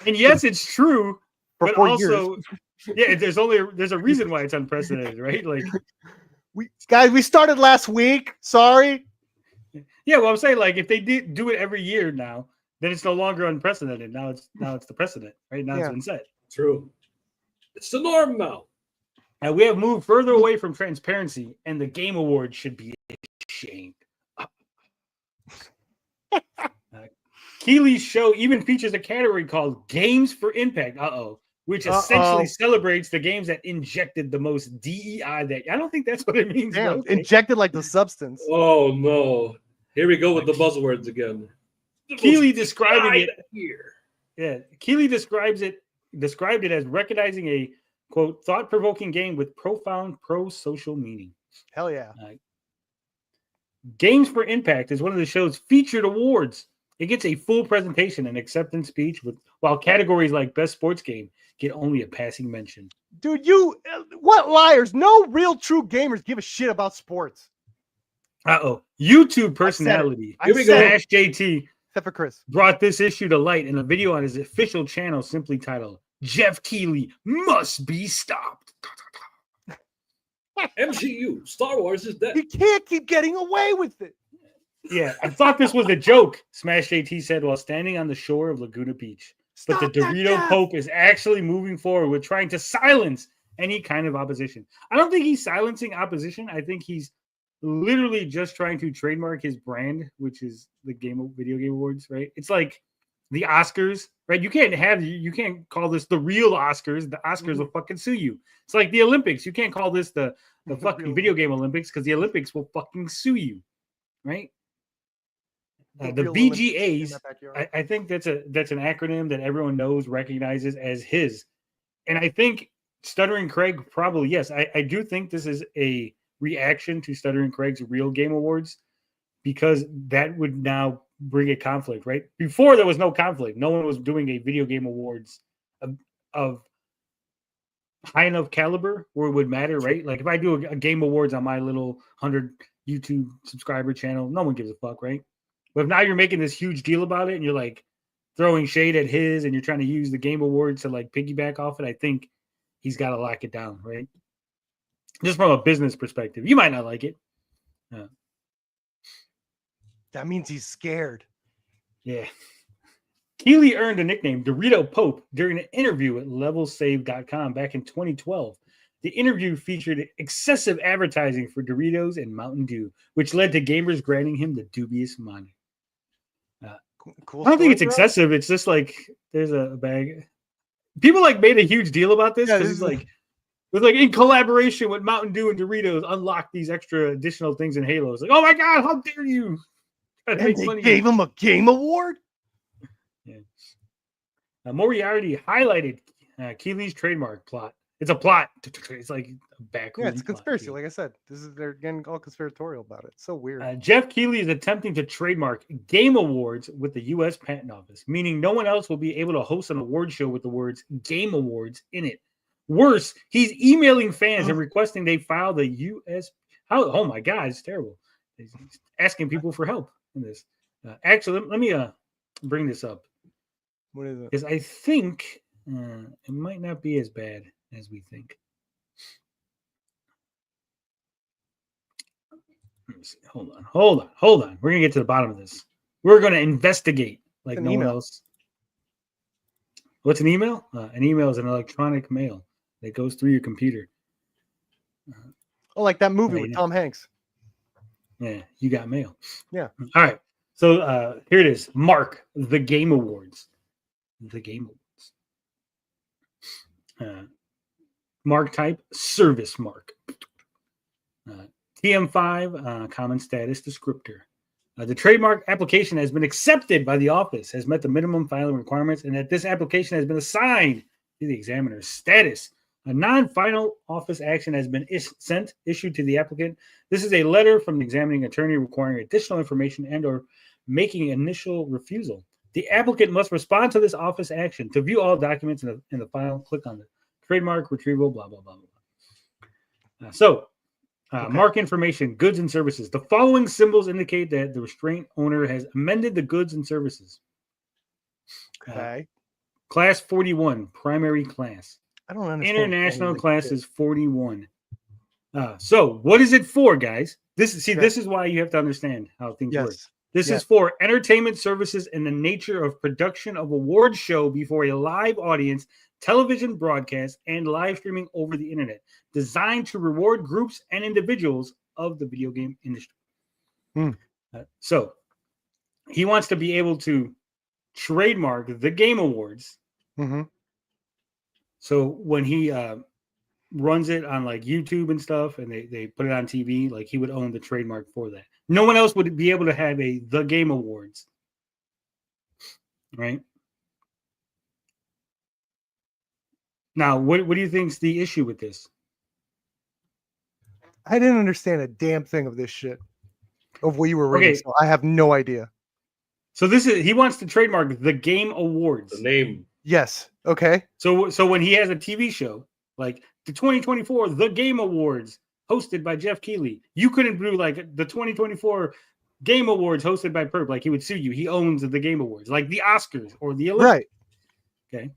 And yes, it's true, but also, there's a reason why it's unprecedented, right? Like, we started last week. Sorry. Yeah, well, I'm saying like if they do it every year now, then it's no longer unprecedented. Now it's the precedent, right? Now it's been set. True. It's the norm now. And we have moved further away from transparency, and the Game Awards should be ashamed. Keighley's show even features a category called Games for Impact, which essentially celebrates the games that injected the most DEI. That I don't think that's what it means. Damn, injected like the substance. Oh no! Here we go with the buzzwords again. Keighley describing it here. Yeah, Keighley described it as recognizing a quote thought-provoking game with profound pro-social meaning. Hell yeah! Games for Impact is one of the show's featured awards. It gets a full presentation and acceptance speech, while categories like Best Sports Game get only a passing mention. Dude, what liars? No real true gamers give a shit about sports. YouTube personality Smash JT, except for Chris, brought this issue to light in a video on his official channel simply titled "Geoff Keighley Must Be Stopped." MCU, Star Wars is dead. He can't keep getting away with it. Yeah, I thought this was a joke, Smash JT said while standing on the shore of Laguna Beach. But the Dorito Pope is actually moving forward with trying to silence any kind of opposition. I don't think he's silencing opposition. I think he's literally just trying to trademark his brand, which is the Video Game Awards, right? It's like the Oscars, right? You can't call this the real Oscars. The Oscars will fucking sue you. It's like the Olympics. You can't call this the fucking Video Game Olympics because the Olympics will fucking sue you, right? The real Olympics in VGAs, my backyard. I think that's an acronym that everyone knows, recognizes as his. And I think Stuttering Craig probably, yes, I do think this is a reaction to Stuttering Craig's Real Game Awards, because that would now bring a conflict, right? Before there was no conflict. No one was doing a video game awards of high enough caliber where it would matter, right? Like if I do a game awards on my little 100 YouTube subscriber channel, no one gives a fuck, right? But if now you're making this huge deal about it and you're like throwing shade at his and you're trying to use the game awards to like piggyback off it, I think he's got to lock it down, right? Just from a business perspective. You might not like it. That means he's scared. Yeah. Keighley earned a nickname, Dorito Pope, during an interview at levelsave.com back in 2012. The interview featured excessive advertising for Doritos and Mountain Dew, which led to gamers granting him the dubious moniker. Cool. I don't think it's story, bro. excessive. It's just like there's a bag. People like made a huge deal about this Yeah, because this it's is- like it was like in collaboration with Mountain Dew and Doritos, unlock these extra additional things in Halo. It's like, oh my god, how dare you! Try to And make they money. gave him a game award. Yeah. Moriarty highlighted Keighley's trademark plot. It's a plot. It's like a backroom. Yeah, it's a plot. conspiracy. Like I said, they're getting all conspiratorial about it. It's so weird. Geoff Keighley is attempting to trademark Game Awards with the U.S. Patent Office, meaning no one else will be able to host an award show with the words Game Awards in it. Worse, he's emailing fans and requesting they file the U.S. Oh my God, it's terrible. He's asking people for help in this. Actually, let me bring this up. What is it? Because I think it might not be as bad as we think. Let me see. Hold on. We're gonna get to the bottom of this. We're gonna investigate like An no one email. else. What's an email? An email is an electronic mail that goes through your computer. Oh, like that movie Right, with yeah. Tom Hanks. Yeah, you got mail. Yeah. All right. So here it is. Mark the Game Awards. The Game Awards. Mark type, service mark. TM5, common status descriptor. The trademark application has been accepted by the office, has met the minimum filing requirements, and that this application has been assigned to the examiner's status. A non-final office action has been issued to the applicant. This is a letter from the examining attorney requiring additional information and or making initial refusal. The applicant must respond to this office action. To view all documents in the file, click on the trademark retrieval, blah, blah, blah, blah. Okay. Mark information, goods and services. The following symbols indicate that the restraint owner has amended the goods and services. Okay. Class 41, primary class. I don't understand. International any of this class shit. is 41. So what is it for, guys? This Okay. is why you have to understand how things work. Yes. This Yes. is for entertainment services in the nature of production of award show before a live audience, television broadcast, and live streaming over the internet, designed to reward groups and individuals of the video game industry. So he wants to be able to trademark the Game Awards. Mm-hmm. So when he runs it on like YouTube and stuff, and they put it on TV, like he would own the trademark for that. No one else would be able to have the Game Awards, right? Now, what do you think's the issue with this? I didn't understand a damn thing of this shit. Of what you were reading. Okay. So I have no idea. So he wants to trademark the Game Awards. The name. Yes. Okay. So when he has a TV show like the 2024 The Game Awards hosted by Geoff Keighley, you couldn't do like the 2024 Game Awards hosted by Perp. Like he would sue you. He owns the Game Awards, like the Oscars or the Olympics. Right. Okay.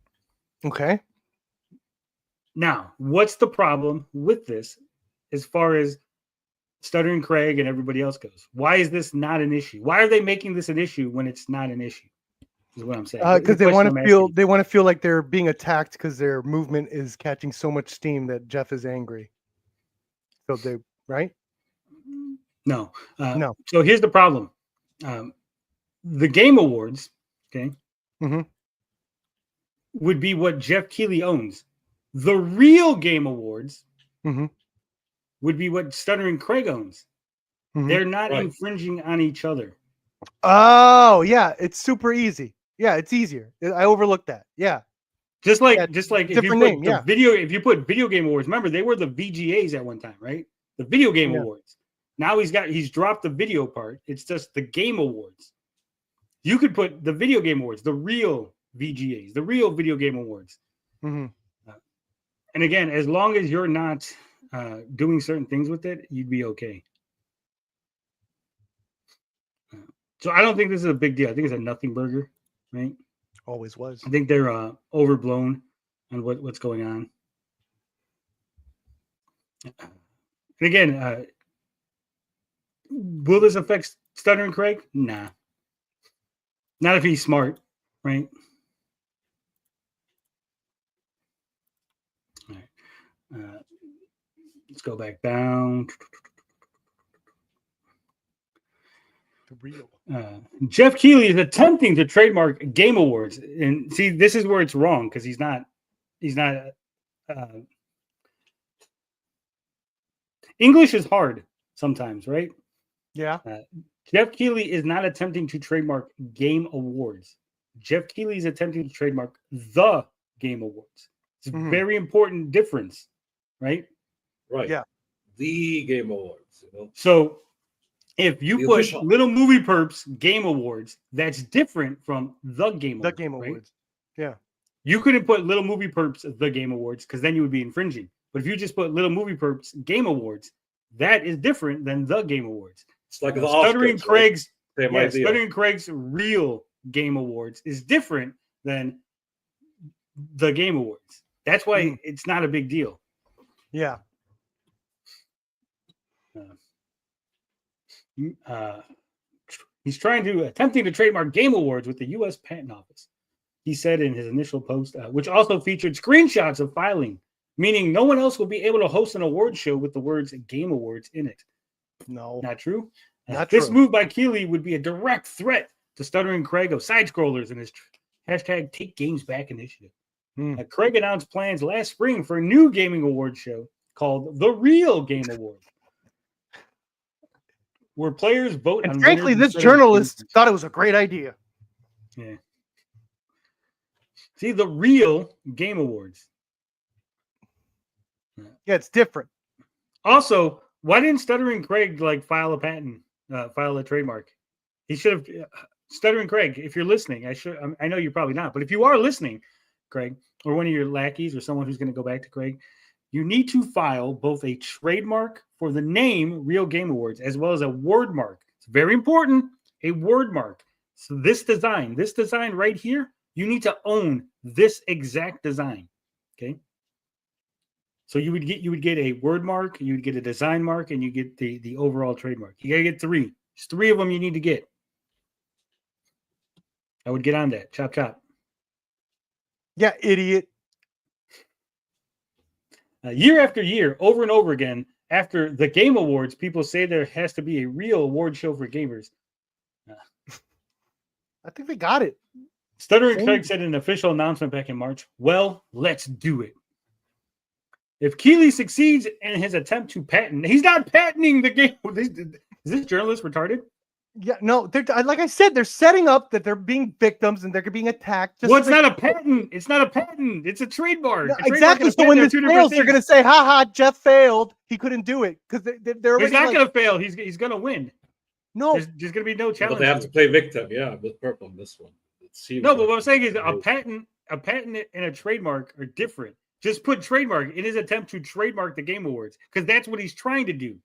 Okay. Now, what's the problem with this as far as Stuttering Craig and everybody else goes? Why is this not an issue? Why are they making this an issue when it's not an issue? Is what I'm saying. Because The they want question to I'm feel asking. like they're being attacked because their movement is catching so much steam that Geoff is angry. So they right? No. No. So here's the problem. The Game Awards, okay, Mhm. would be what Geoff Keighley owns. The real Game Awards Mhm. would be what Stuttering Craig owns. Mhm. They're not Right. infringing on each other. Oh yeah, it's super easy. Yeah, it's easier. I overlooked that. Yeah, Just like Yeah, if you different put name, the yeah. if you put video game awards, remember they were the VGAs at one time, right? The video game Yeah. awards. Now he's dropped the video part. It's just the game awards. You could put the video game awards, the real VGAs, the real video game awards. hmm And again, as long as you're not doing certain things with it, you'd be okay. So I don't think this is a big deal. I think it's a nothing burger, right? Always was. I think they're overblown on what's going on. And again, will this affect Stuttering Craig? Nah. Not if he's smart, right? All right. Let's go back down. The real. Geoff Keighley is attempting to trademark Game Awards, and see, this is where it's wrong because he's not. English is hard sometimes, right? Yeah. Geoff Keighley is not attempting to trademark Game Awards. Geoff Keighley is attempting to trademark the Game Awards. It's a very important difference, right? Right. Yeah. The Game Awards. So if you The put official. Little Movie Perps Game Awards, that's different from the Game The Awards. Game right? Awards. Yeah. You couldn't put Little Movie Perps the Game Awards because then you would be infringing. But if you just put Little Movie Perps Game Awards, that is different than the Game Awards. It's like the Stuttering Oscars, Craig's right? Same idea. Stuttering Craig's real Game Awards is different than the Game Awards. That's why it's not a big deal. Yeah. He's attempting to trademark Game Awards with the U.S. Patent Office. He said in his initial post, which also featured screenshots of filing, meaning no one else will be able to host an award show with the words Game Awards in it. No. Not true? Not this true. move by Keighley would be a direct threat to Stuttering Craig of side-scrollers and his hashtag Take Games Back initiative. Craig announced plans last spring for a new gaming award show called The Real Game Award, where players vote And on frankly, winners this instead of journalist losers. thought it was a great idea. Yeah. See, The Real Game Awards. Yeah, it's different. Also, why didn't Stuttering Craig file a patent, file a trademark? He should have. Stuttering Craig, if you're listening, I know you're probably not, but if you are listening, Craig, or one of your lackeys or someone who's going to go back to Craig, you need to file both a trademark for the name Real Game Awards as well as a word mark. It's very important, a word mark. So this design right here, you need to own this exact design. Okay. So you would get a word mark, you would get a design mark, and you get the overall trademark. You gotta get three. There's three of them you need to get. I would get on that. Chop chop. Yeah, idiot. Year after year, over and over again, after the Game Awards, people say there has to be a real award show for gamers. I think they got it. Stuttering Craig said in an official announcement back in March, well, let's do it. If Keighley succeeds in his attempt to patent, he's not patenting the game. Is this journalist retarded? Yeah, no, they're like I said, they're setting up that they're being victims and they're being attacked. Well, it's not a patent. It's not a patent. It's a trademark. No, A trademark exactly. and a So when patent this are two different fails, they're things. going to say, "Ha ha, Jeff failed. He couldn't do it," because they're He's already not like, going to fail. He's going to win. no. There's going to be no challenge. But they have to play victim, yeah, with purple on this one. It seems No, but like what I'm saying is it's a patent and a trademark are different. Just put trademark in his attempt to trademark the Game Awards because that's what he's trying to do,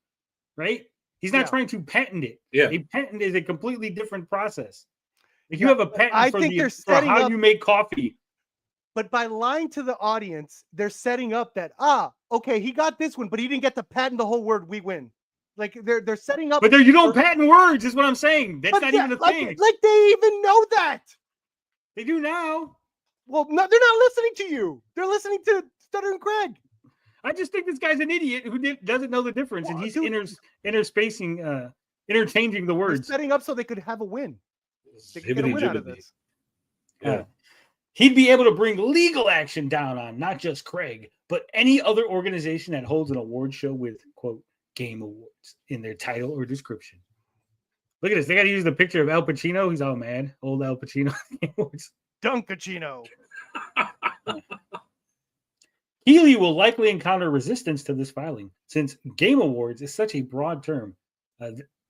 right? He's not Yeah. trying to patent it. Yeah. A patent is a completely different process. If you Yeah, have a patent I for, think they're for setting how up- you make coffee, But by lying to the audience, they're setting up that okay, he got this one, but he didn't get to patent the whole word. We win. Like they're setting up. but there you don't patent words, is what I'm saying. That's But not yeah, even a like, thing. like they even know that. They do now. Well, no, they're not listening to you. They're listening to Stuttering Craig. I just think this guy's an idiot who doesn't know the difference, Well, and he's dude- interspacing, interchanging the They're words. setting up so they could have a win. They could get a Hibbity win out of jibbity. this. Yeah. He'd be able to bring legal action down on not just Craig, but any other organization that holds an award show with, quote, Game Awards in their title or description. Look at this. They got to use the picture of Al Pacino. He's all mad. Old Al Pacino. Dunkachino. Keighley will likely encounter resistance to this filing since Game Awards is such a broad term.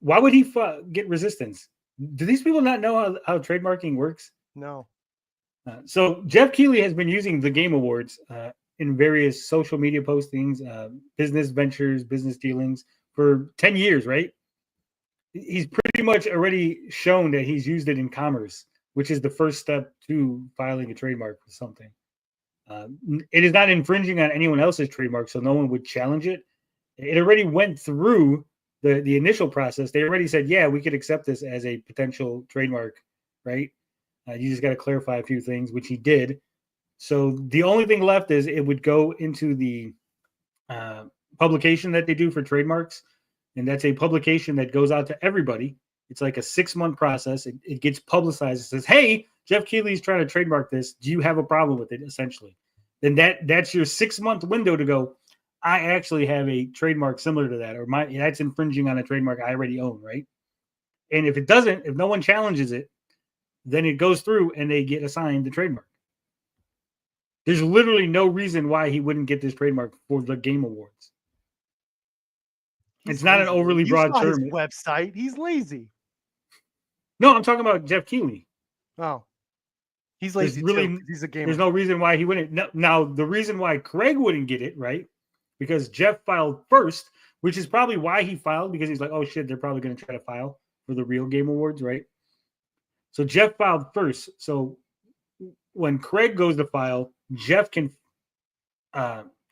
Why would he get resistance? Do these people not know how trademarking works? No. So Geoff Keighley has been using the Game Awards in various social media postings, business ventures, business dealings for 10 years, right? He's pretty much already shown that he's used it in commerce, which is the first step to filing a trademark for something. It is not infringing on anyone else's trademark, so no one would challenge it. It already went through the initial process. They already said, yeah, we could accept this as a potential trademark, right? You just got to clarify a few things, which he did. So the only thing left is it would go into the publication that they do for trademarks. And that's a publication that goes out to everybody. It's like a 6-month process. It gets publicized. It says, hey, Geoff Keighley's trying to trademark this. Do you have a problem with it, essentially? Then that's your 6-month window to go, I actually have a trademark similar to that, or that's infringing on a trademark I already own, right? And if it doesn't, if no one challenges it, then it goes through and they get assigned the trademark. There's literally no reason why he wouldn't get this trademark for the Game Awards. It's not an overly broad term. His website. He's lazy. No, I'm talking about Geoff Keighley. Oh, he's lazy too. He's a gamer. There's no reason why he wouldn't. Now, the reason why Craig wouldn't get it, right? Because Geoff filed first, which is probably why he filed, because he's like, oh shit, they're probably going to try to file for the real Game Awards, right? So Geoff filed first. So when Craig goes to file, Geoff can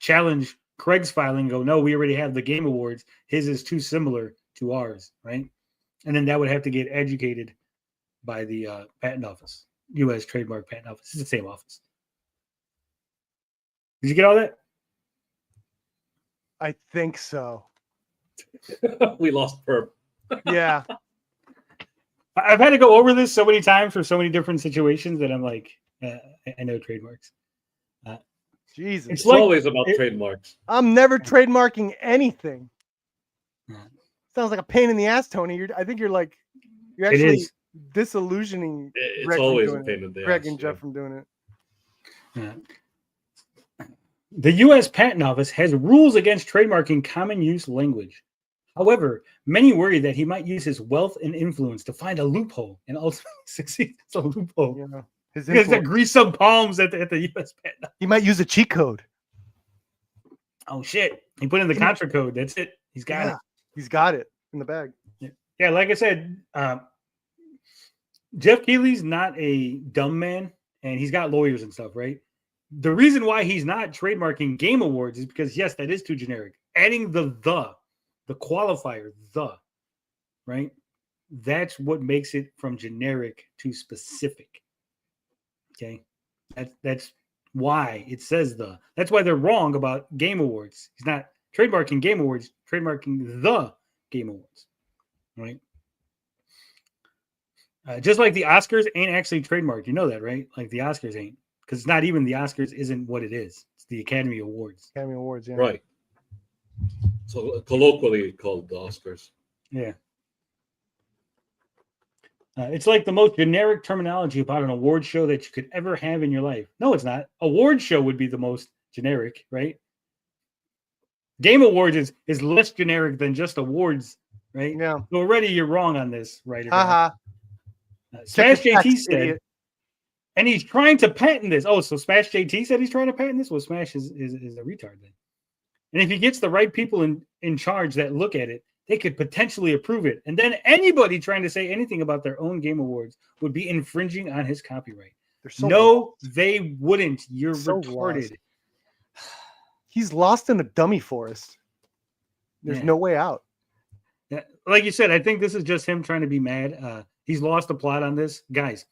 challenge Craig's filing, go, no, we already have the Game Awards. His is too similar to ours, right? And then that would have to get educated by the patent office, U.S. Trademark Patent Office. It's the same office. Did you get all that? I think so. We lost Perp. Yeah. I've had to go over this so many times for so many different situations that I'm like, I know trademarks. Jesus. It's like, always about trademarks. I'm never trademarking anything. Sounds like a pain in the ass, Tony. I think you're actually disillusioning. It's Greg always a pain in the ass. Greg and Jeff from doing it. Yeah. The U.S. Patent Office has rules against trademarking common use language. However, many worry that he might use his wealth and influence to find a loophole and ultimately succeed. It's a loophole. Yeah. He has to grease some palms at the U.S. Patent Office. He might use a cheat code. Oh, shit. He put in the contra code. That's it. He's got it. He's got it in the bag. Yeah, like I said, Geoff Keighley's not a dumb man, and he's got lawyers and stuff, right? The reason why he's not trademarking Game Awards is because, yes, that is too generic. Adding the qualifier, right? That's what makes it from generic to specific. Okay? That's why it says the. That's why they're wrong about Game Awards. He's not trademarking Game Awards, trademarking the Game Awards, right? Just like the Oscars ain't actually trademarked. You know that, right? Like the Oscars ain't. Because it's not even the Oscars isn't what it is. It's the Academy Awards. Academy Awards, yeah. Right. So colloquially called the Oscars. Yeah. It's like the most generic terminology about an award show that you could ever have in your life. No, it's not. Award show would be the most generic, right? Game Awards is less generic than just awards, right? Yeah. So already you're wrong on this, right? Smash JT said, and he's trying to patent this. Oh, so Smash JT said he's trying to patent this? Well, Smash is a retard then. And if he gets the right people in charge that look at it, they could potentially approve it. And then anybody trying to say anything about their own Game Awards would be infringing on his copyright. They wouldn't. You're so retarded. Lost. He's lost in a dummy forest. There's no way out. Yeah. Like you said, I think this is just him trying to be mad. He's lost the plot on this. Guys,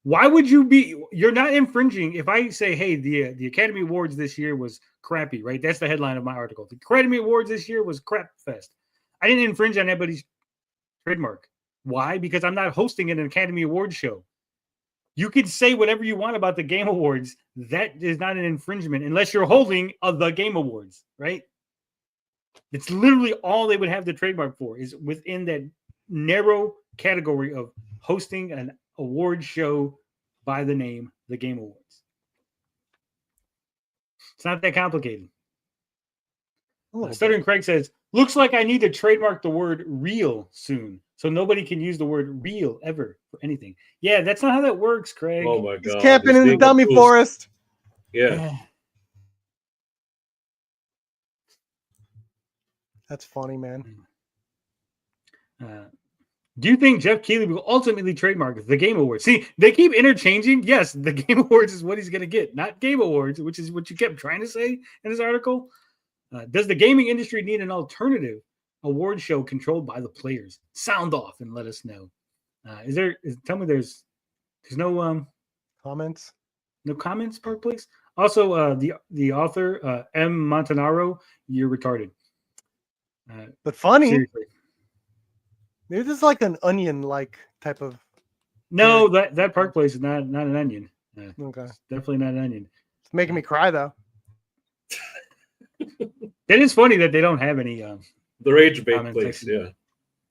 why would you be? You're not infringing. If I say, hey, the Academy Awards this year was crappy, right? That's the headline of my article. The Academy Awards this year was crap fest. I didn't infringe on anybody's trademark. Why? Because I'm not hosting an Academy Awards show. You could say whatever you want about the Game Awards. That is not an infringement unless you're holding the Game Awards, right? It's literally all they would have the trademark for is within narrow category of hosting an award show by the name the Game Awards. It's not that complicated. Stuttering Craig says, looks like I need to trademark the word real soon, so nobody can use the word real ever for anything. Yeah, that's not how that works, Craig. Oh my He's god. camping in the being dummy accused. forest. Yeah. That's funny, man. Do you think Geoff Keighley will ultimately trademark the Game Awards? See, they keep interchanging. Yes, the Game Awards is what he's going to get, not Game Awards, which is what you kept trying to say in this article. Does the gaming industry need an alternative award show controlled by the players? Sound off and let us know. Tell me there's no Comments? no comments, Park Place. Also, the author M. Montanaro, you're retarded. But funny. Seriously. Maybe this is like an onion-like type of. No, that Park Place is not an onion. Okay. It's definitely not an onion. It's making me cry though. It is funny that they don't have any The rage bait comment place, section.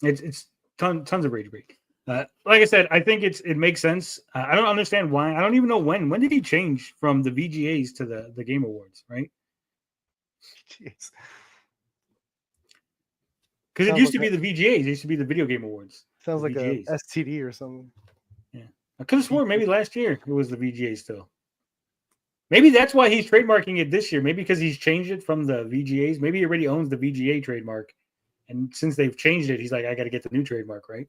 yeah. It's tons of rage bait. Like I said, I think it makes sense. I don't understand why. I don't even know when. When did he change from the VGAs to the Game Awards, right? Jeez. Because it Sounds used to like be the VGAs. It used to be the Video Game Awards. Sounds the like VGAs. a STD or something. I could have sworn maybe last year it was the VGA still. Maybe that's why he's trademarking it this year. Maybe because he's changed it from the VGAs. Maybe he already owns the VGA trademark. And since they've changed it, he's like, I got to get the new trademark, right?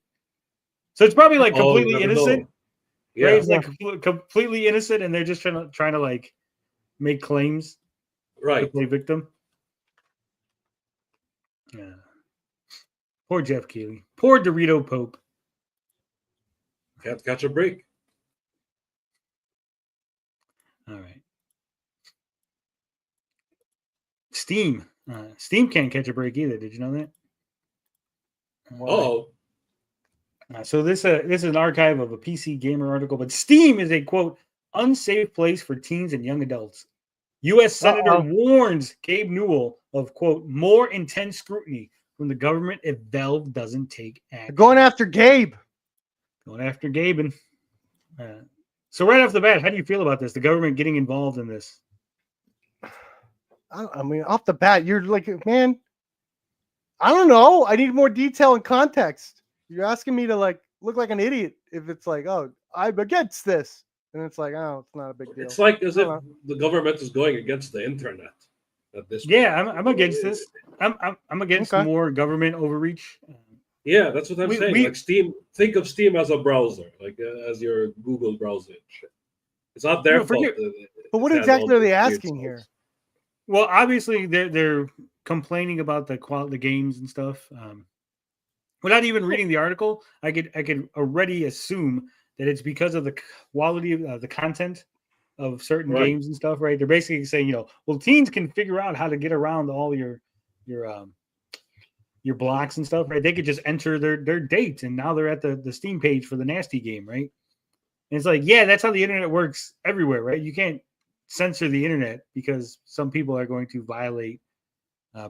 So it's probably like completely innocent. Yeah. Right? It's like completely innocent, and they're just trying to like make claims to Right. play victim. Yeah. Poor Geoff Keighley. Poor Dorito Pope. Can't catch a break. All right. Steam. Steam can't catch a break either. Did you know that? Oh. So this is an archive of a PC Gamer article, but Steam is a, quote, unsafe place for teens and young adults. U.S. Senator warns Gabe Newell of, quote, more intense scrutiny from the government if Valve doesn't take action. Going after Gabe. Going after Gaben. So right off the bat, how do you feel about this? The government getting involved in this? I mean, off the bat, you're like, man, I don't know. I need more detail and context. You're asking me to like look like an idiot if it's like, oh, I'm against this. And it's like, oh, it's not a big deal. It's like as if the government is going against the internet at this point. Yeah, I'm against this. I'm against more government overreach. Yeah, that's what I'm saying. Like Steam, think of Steam as a browser, like as your Google browser. It's not their fault. But what exactly are they asking here? Well, obviously they're complaining about the quality of games and stuff. Without even reading the article, I could already assume that it's because of the quality of the content of certain games and stuff. Right? They're basically saying, well, teens can figure out how to get around all your blocks and stuff, right? They could just enter their date, and now they're at the Steam page for the nasty game, right? And it's like, yeah, that's how the internet works everywhere, right? You can't censor the internet because some people are going to violate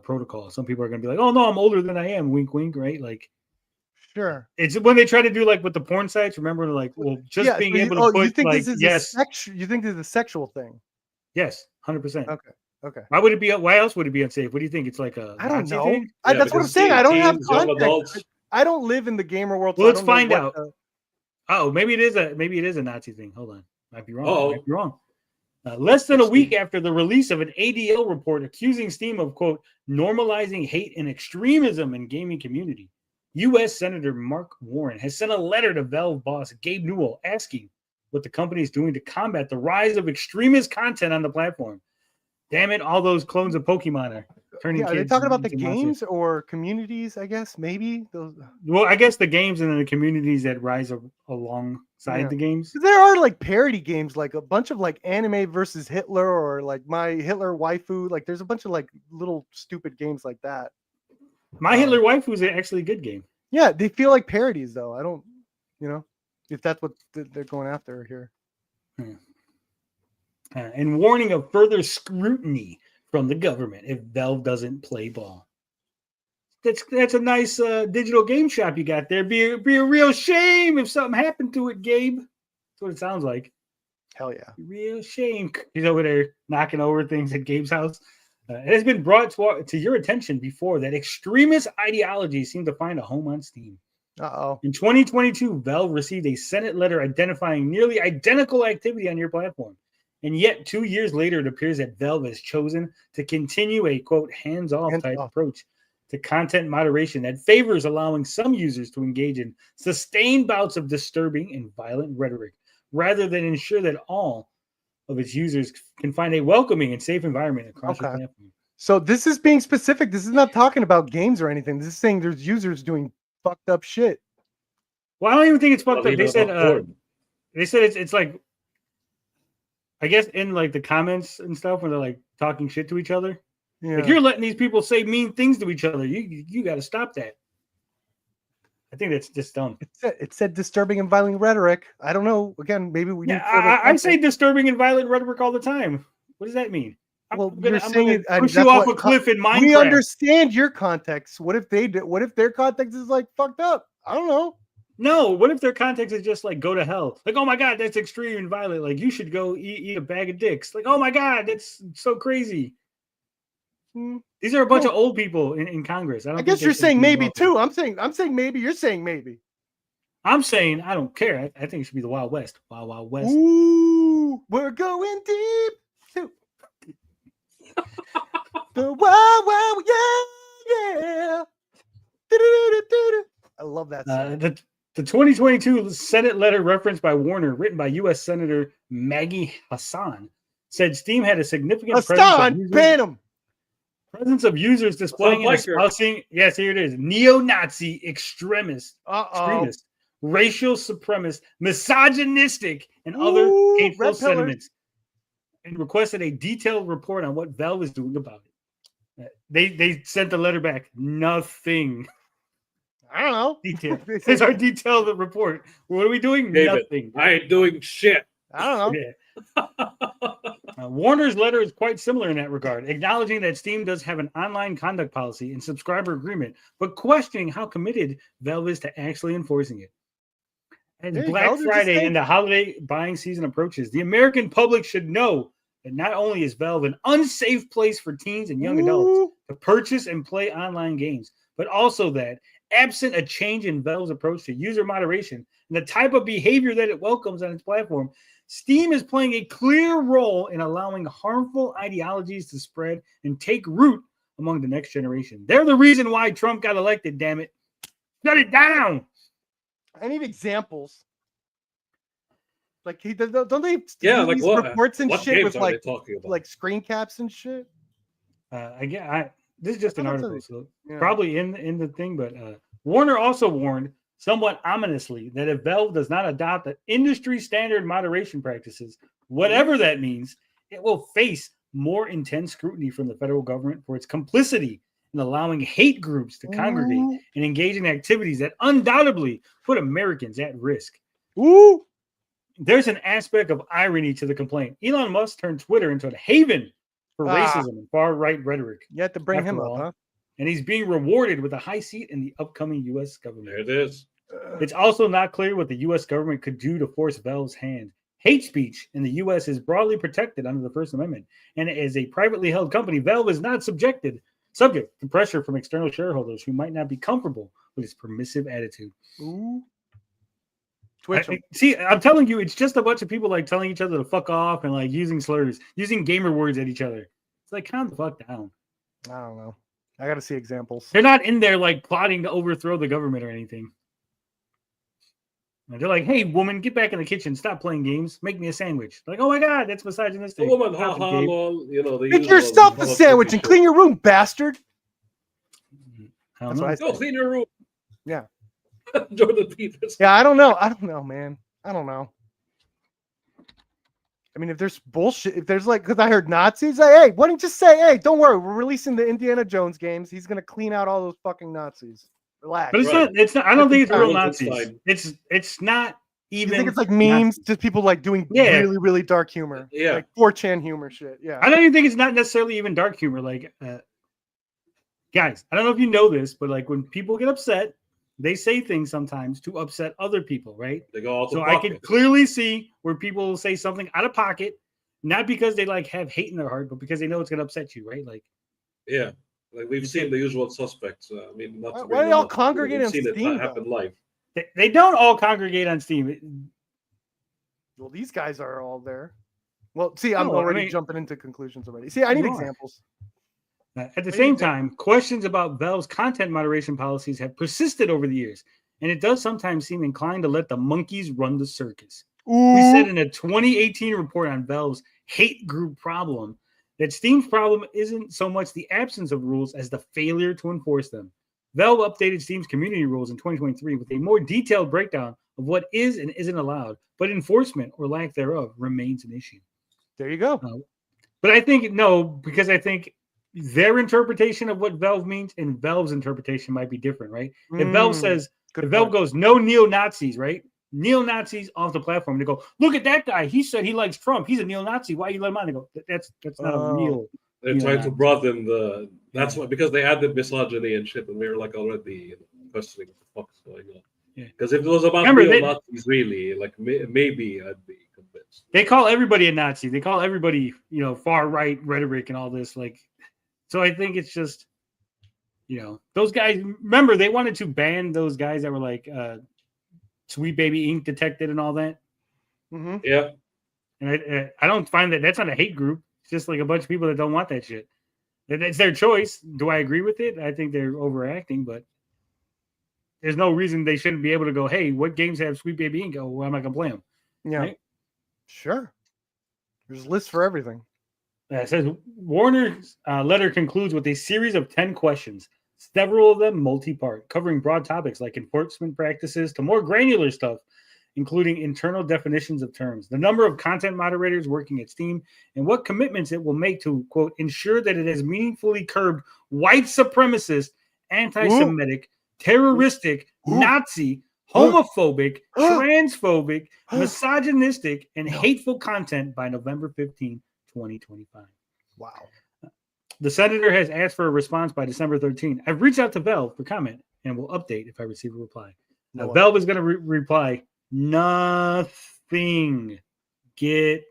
protocol. Some people are going to be like, oh no, I'm older than I am, wink wink, right? Like, sure, it's when they try to do like with the porn sites, remember, like, well, just being able to put, you think like, this is yes, you think this is a sexual thing? Yes, 100%. Okay. Why would it be? Why else would it be unsafe? What do you think? It's like a I don't Nazi know. thing? That's what I'm saying. I don't have context. context. I don't live in the gamer world. Well, let's find out. Oh, maybe it is a Nazi thing. Hold on, might be wrong. Might be wrong. Less than a week after the release of an ADL report accusing Steam of, quote, normalizing hate and extremism in gaming community, U.S. Senator Mark Warren has sent a letter to Valve boss Gabe Newell asking what the company is doing to combat the rise of extremist content on the platform. Damn it, all those clones of Pokemon are turning kids. Are they talking about the games monsters. or communities, I guess? Maybe those. Well, I guess the games and then the communities that rise alongside the games. There are like parody games, like a bunch of like anime versus Hitler or like my Hitler waifu. Like there's a bunch of like little stupid games like that. My Hitler waifu is actually a good game. Yeah, they feel like parodies though. I don't, if that's what they're going after here. And warning of further scrutiny from the government if Valve doesn't play ball. that's a nice digital game shop you got there. Be a real shame if something happened to it, Gabe. That's what it sounds like. Hell yeah. Real shame. He's over there knocking over things at Gabe's house. It has been brought to your attention before that extremist ideologies seem to find a home on Steam. Uh-oh. In 2022, Valve received a Senate letter identifying nearly identical activity on your platform. And yet, 2 years later, it appears that Valve has chosen to continue a, quote, hands-off type approach to content moderation that favors allowing some users to engage in sustained bouts of disturbing and violent rhetoric, rather than ensure that all of its users can find a welcoming and safe environment across your platform. So this is being specific. This is not talking about games or anything. This is saying there's users doing fucked up shit. Well, I don't even think it's fucked up. They said it's like, I guess in like the comments and stuff when they're like talking shit to each other. Yeah. Like you're letting these people say mean things to each other. You got to stop that. I think that's just dumb. It said disturbing and violent rhetoric. I don't know. Again, maybe we need. I say disturbing and violent rhetoric all the time. What does that mean? Well, I'm you're saying it. push you off a cliff in Minecraft. We understand your context. What if they do? What if their context is like fucked up? I don't know. No, what if their context is just like go to hell? Like, oh my God, that's extreme and violent. Like, you should go eat a bag of dicks. Like, oh my God, that's so crazy. These are a bunch of old people in Congress. I guess you're saying maybe too. I'm saying maybe. You're saying maybe. I'm saying I don't care. I think it should be the Wild West. Wild, Wild West. Ooh, we're going deep. Too. The Wild, Wild, yeah. I love that song. The 2022 Senate letter referenced by Warner, written by U.S. Senator Maggie Hassan, said Steam had a significant presence of users displaying and espousing. Yes, here it is: neo-Nazi, extremist, racial supremacist, misogynistic, and other hateful sentiments, and requested a detailed report on what Valve is doing about it. They sent the letter back. Nothing. I don't know. Detail. It's our detailed report. What are we doing? David, nothing. I ain't doing shit. I don't know. Yeah. Warner's letter is quite similar in that regard, acknowledging that Steam does have an online conduct policy and subscriber agreement, but questioning how committed Valve is to actually enforcing it. As Black Friday and the holiday buying season approaches, the American public should know that not only is Valve an unsafe place for teens and young adults to purchase and play online games, but also that, absent a change in Valve's approach to user moderation and the type of behavior that it welcomes on its platform, Steam is playing a clear role in allowing harmful ideologies to spread and take root among the next generation. They're the reason why Trump got elected, damn it. Shut it down. I need exampple. Like don't they like what reports and what shit with like screen caps and shit? This is just an article, so probably in the thing, but Warner also warned somewhat ominously that if Valve does not adopt the industry standard moderation practices, whatever that means, it will face more intense scrutiny from the federal government for its complicity in allowing hate groups to congregate and engage in activities that undoubtedly put Americans at risk. There's an aspect of irony to the complaint. Elon Musk turned Twitter into a haven for racism and far-right rhetoric. You have to bring him up, huh? And he's being rewarded with a high seat in the upcoming U.S. government. There it is. It's also not clear what the U.S. government could do to force Valve's hand. Hate speech in the U.S. is broadly protected under the First Amendment, and as a privately held company, Valve is not subject to pressure from external shareholders who might not be comfortable with its permissive attitude. I'm telling you, it's just a bunch of people like telling each other to fuck off and like using slurs, using gamer words at each other. It's like, calm the fuck down. I don't know. I got to see examples. They're not in there like plotting to overthrow the government or anything. They're like, hey, woman, get back in the kitchen. Stop playing games. Make me a sandwich. Like, oh my God, that's misogynistic. Woman, lol. Make yourself a sandwich and clean your room, bastard. Go clean your room. Yeah. Jordan Peters. Yeah, I don't know, man. I don't know. I mean, if there's bullshit, if there's like, because I heard Nazis, like, hey, why don't you just say, hey, don't worry, we're releasing the Indiana Jones games. He's gonna clean out all those fucking Nazis. Relax. But it's not. I don't think it's real Nazis. It's not even. You think it's like memes, Nazis. Just people like doing really, really dark humor. Yeah, like 4chan humor shit. Yeah. I don't even think it's not necessarily even dark humor. Like, guys, I don't know if you know this, but like when people get upset, they say things sometimes to upset other people, right? They go out So of I pocket. can clearly see where people say something out of pocket, not because they like have hate in their heart, but because they know it's gonna upset you, right? Like, Yeah, like we've It's seen it. the usual suspects. I mean, not to Why bring do them y'all up, congregate we've on seen it Steam, happen though? live. they don't all congregate on Steam. Well, these guys are all there. Well, see, I'm No, I already mean- jumping into conclusions already. See, I need You are. examples. At the I need same examples. time, questions about Valve's content moderation policies have persisted over the years, and it does sometimes seem inclined to let the monkeys run the circus. We Ooh. said in a 2018 report on Valve's hate group problem that Steam's problem isn't so much the absence of rules as the failure to enforce them. Valve updated Steam's community rules in 2023 with a more detailed breakdown of what is and isn't allowed, but enforcement or lack thereof remains an issue. There you go. But I think no, because I think their interpretation of what Valve means and Valve's interpretation might be different, right? If Valve says, good if Valve point. goes, no neo-Nazis, right? Neo-Nazis off the platform. They go, look at that guy. He said he likes Trump. He's a neo-Nazi. Why you let him on? They go, that's not a real. They're You know, trying to not- broaden the. That's Yeah. why, because they added misogyny and shit, and we were like already questioning what the fuck's going on. Yeah. Because if it was about Remember, real Nazis, really, like maybe I'd be convinced. They call everybody a Nazi. They call everybody, far right rhetoric and all this. Like, so I think it's just, those guys. Remember, they wanted to ban those guys that were like Sweet Baby Ink detected and all that. Mm-hmm. Yeah, And I don't find that's not a hate group. It's just like a bunch of people that don't want that shit. It's their choice. Do I agree with it? I think they're overacting, but there's no reason they shouldn't be able to go, hey, what games have Sweet Baby Ink? Well, I'm not going to play them. Yeah. Right? Sure. There's lists for everything. It says Warner's letter concludes with a series of 10 questions, several of them multi-part, covering broad topics like enforcement practices to more granular stuff, including internal definitions of terms, the number of content moderators working at Steam, and what commitments it will make to, quote, ensure that it has meaningfully curbed white supremacist, anti-Semitic, terroristic, Nazi, homophobic, transphobic, misogynistic, and hateful content by November 15, 2025. Wow. The senator has asked for a response by December 13. I've reached out to Valve for comment and will update if I receive a reply. Now, Valve is going to reply, nothing. Get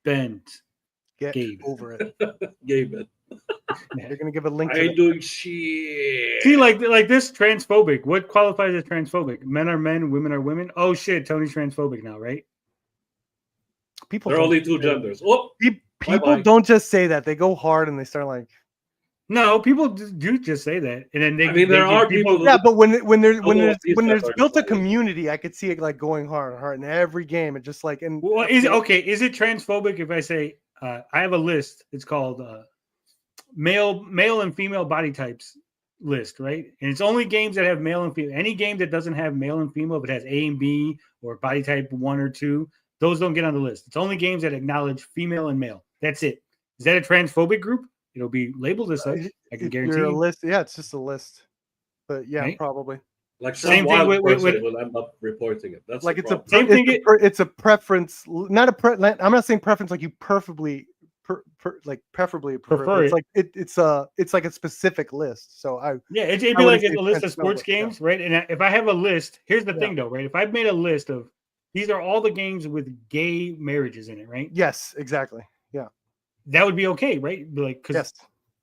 bent. Get Gabe. over it. Gabe. They're going to give a link I to ain't it. doing shit. See, like this transphobic. What qualifies as transphobic? Men are men, women are women. Oh shit, Tony's transphobic now, right? People There are don't only two say that. genders. Oh, People bye-bye. don't just say that. They go hard and they start like. No, people do just say that, and then they. I mean, there are people who- Yeah, but when there's are built a decided. community, I could see it like going hard in every game. It just like and Well, is it okay? Is it transphobic if I say I have a list? It's called male and female body types list, right? And it's only games that have male and female. Any game that doesn't have male and female, if it has A and B or body type 1 or 2, those don't get on the list. It's only games that acknowledge female and male. That's it. Is that a transphobic group? It'll be labeled as such. I can guarantee you're a you. list. Yeah, it's just a list. But yeah, Right? probably. Like Same some thing wild with- person with- will end up reporting it. That's Like the it's a problem. Same thing it's a preference, not a I'm not saying preference like you preferably preferably prefer. Prefer It's it. like it's like a specific list. So Yeah, it'd I be like wouldn't a say list of sports transphobic, yeah. games, right? And if I have a list, here's the Yeah. thing though, right? If I've made a list of these are all the games with gay marriages in it, right? yes, exactly. Yeah. That would be okay, right? Be like, because Yes.